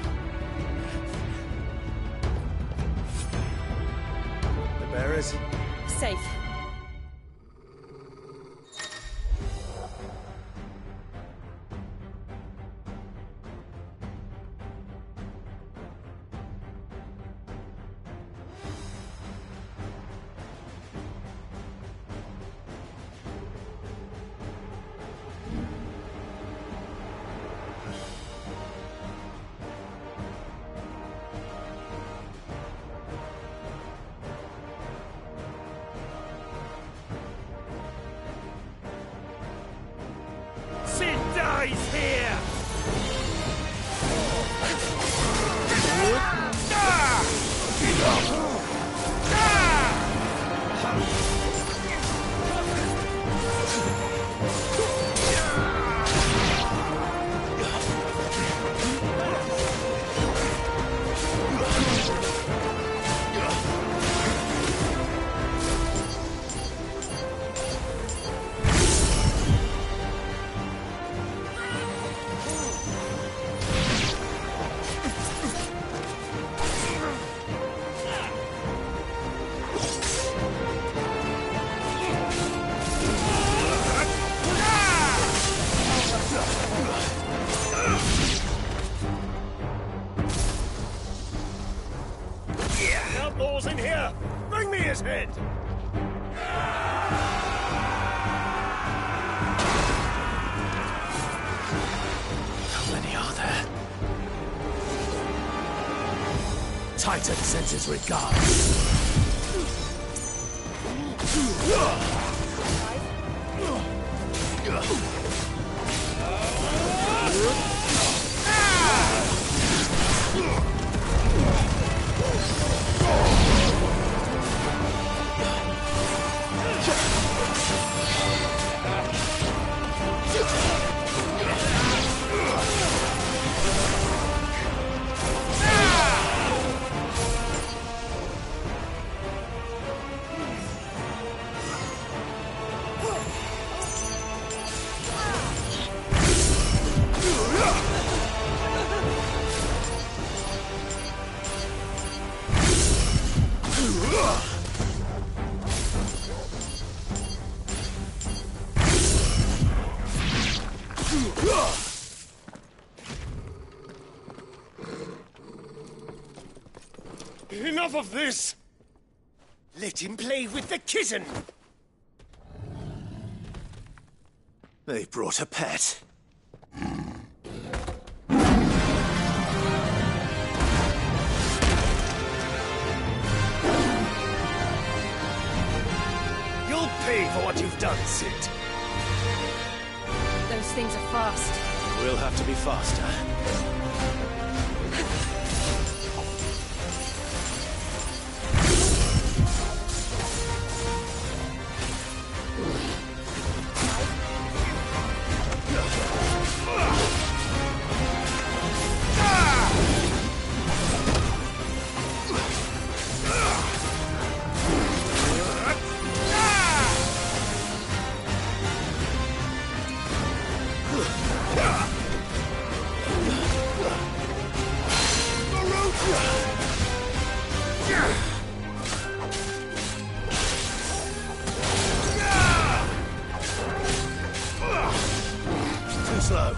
The bearers? Safe. Sid dies here! Outlaws in here! Bring me his head! How many are there? Titan sends his regards. Enough of this! Let him play with the kitten! They brought a pet. You'll pay for what you've done, Sid. Those things are fast. We'll have to be faster. Slow.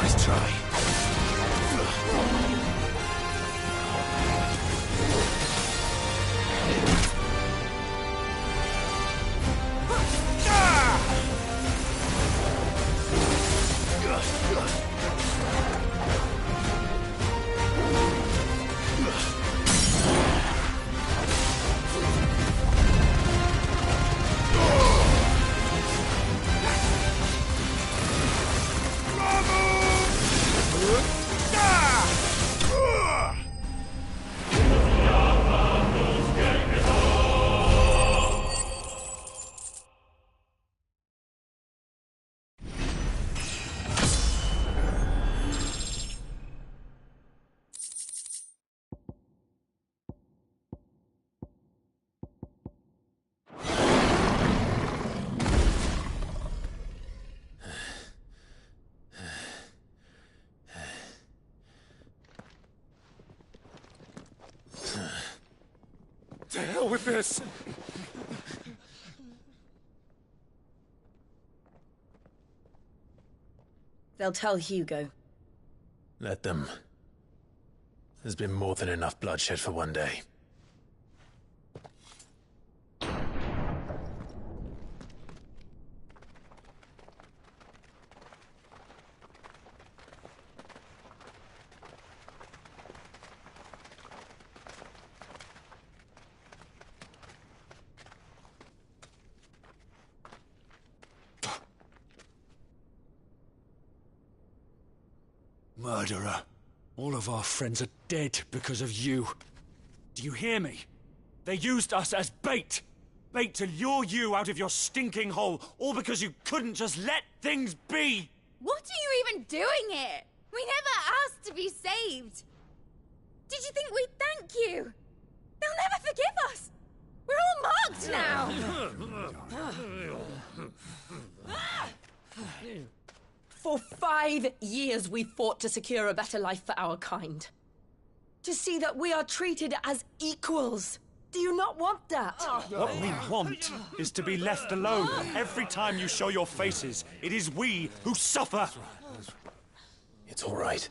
Nice try. To hell with this! They'll tell Hugo. Let them. There's been more than enough bloodshed for one day. Murderer. All of our friends are dead because of you. Do you hear me? They used us as bait. Bait to lure you out of your stinking hole, all because you couldn't just let things be. What are you even doing here? We never asked to be saved. Did you think we'd thank you? They'll never forgive us. We're all marked now. For 5 years we fought to secure a better life for our kind. To see that we are treated as equals. Do you not want that? What we want is to be left alone. Every time you show your faces, it is we who suffer. It's all right.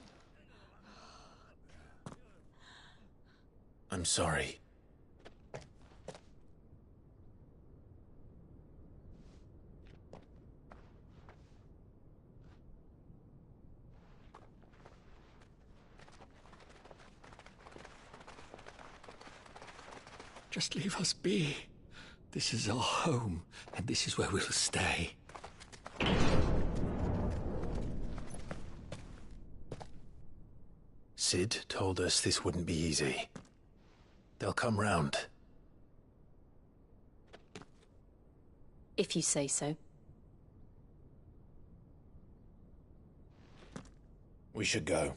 I'm sorry. Just leave us be. This is our home, and this is where we'll stay. Sid told us this wouldn't be easy. They'll come round. If you say so. We should go.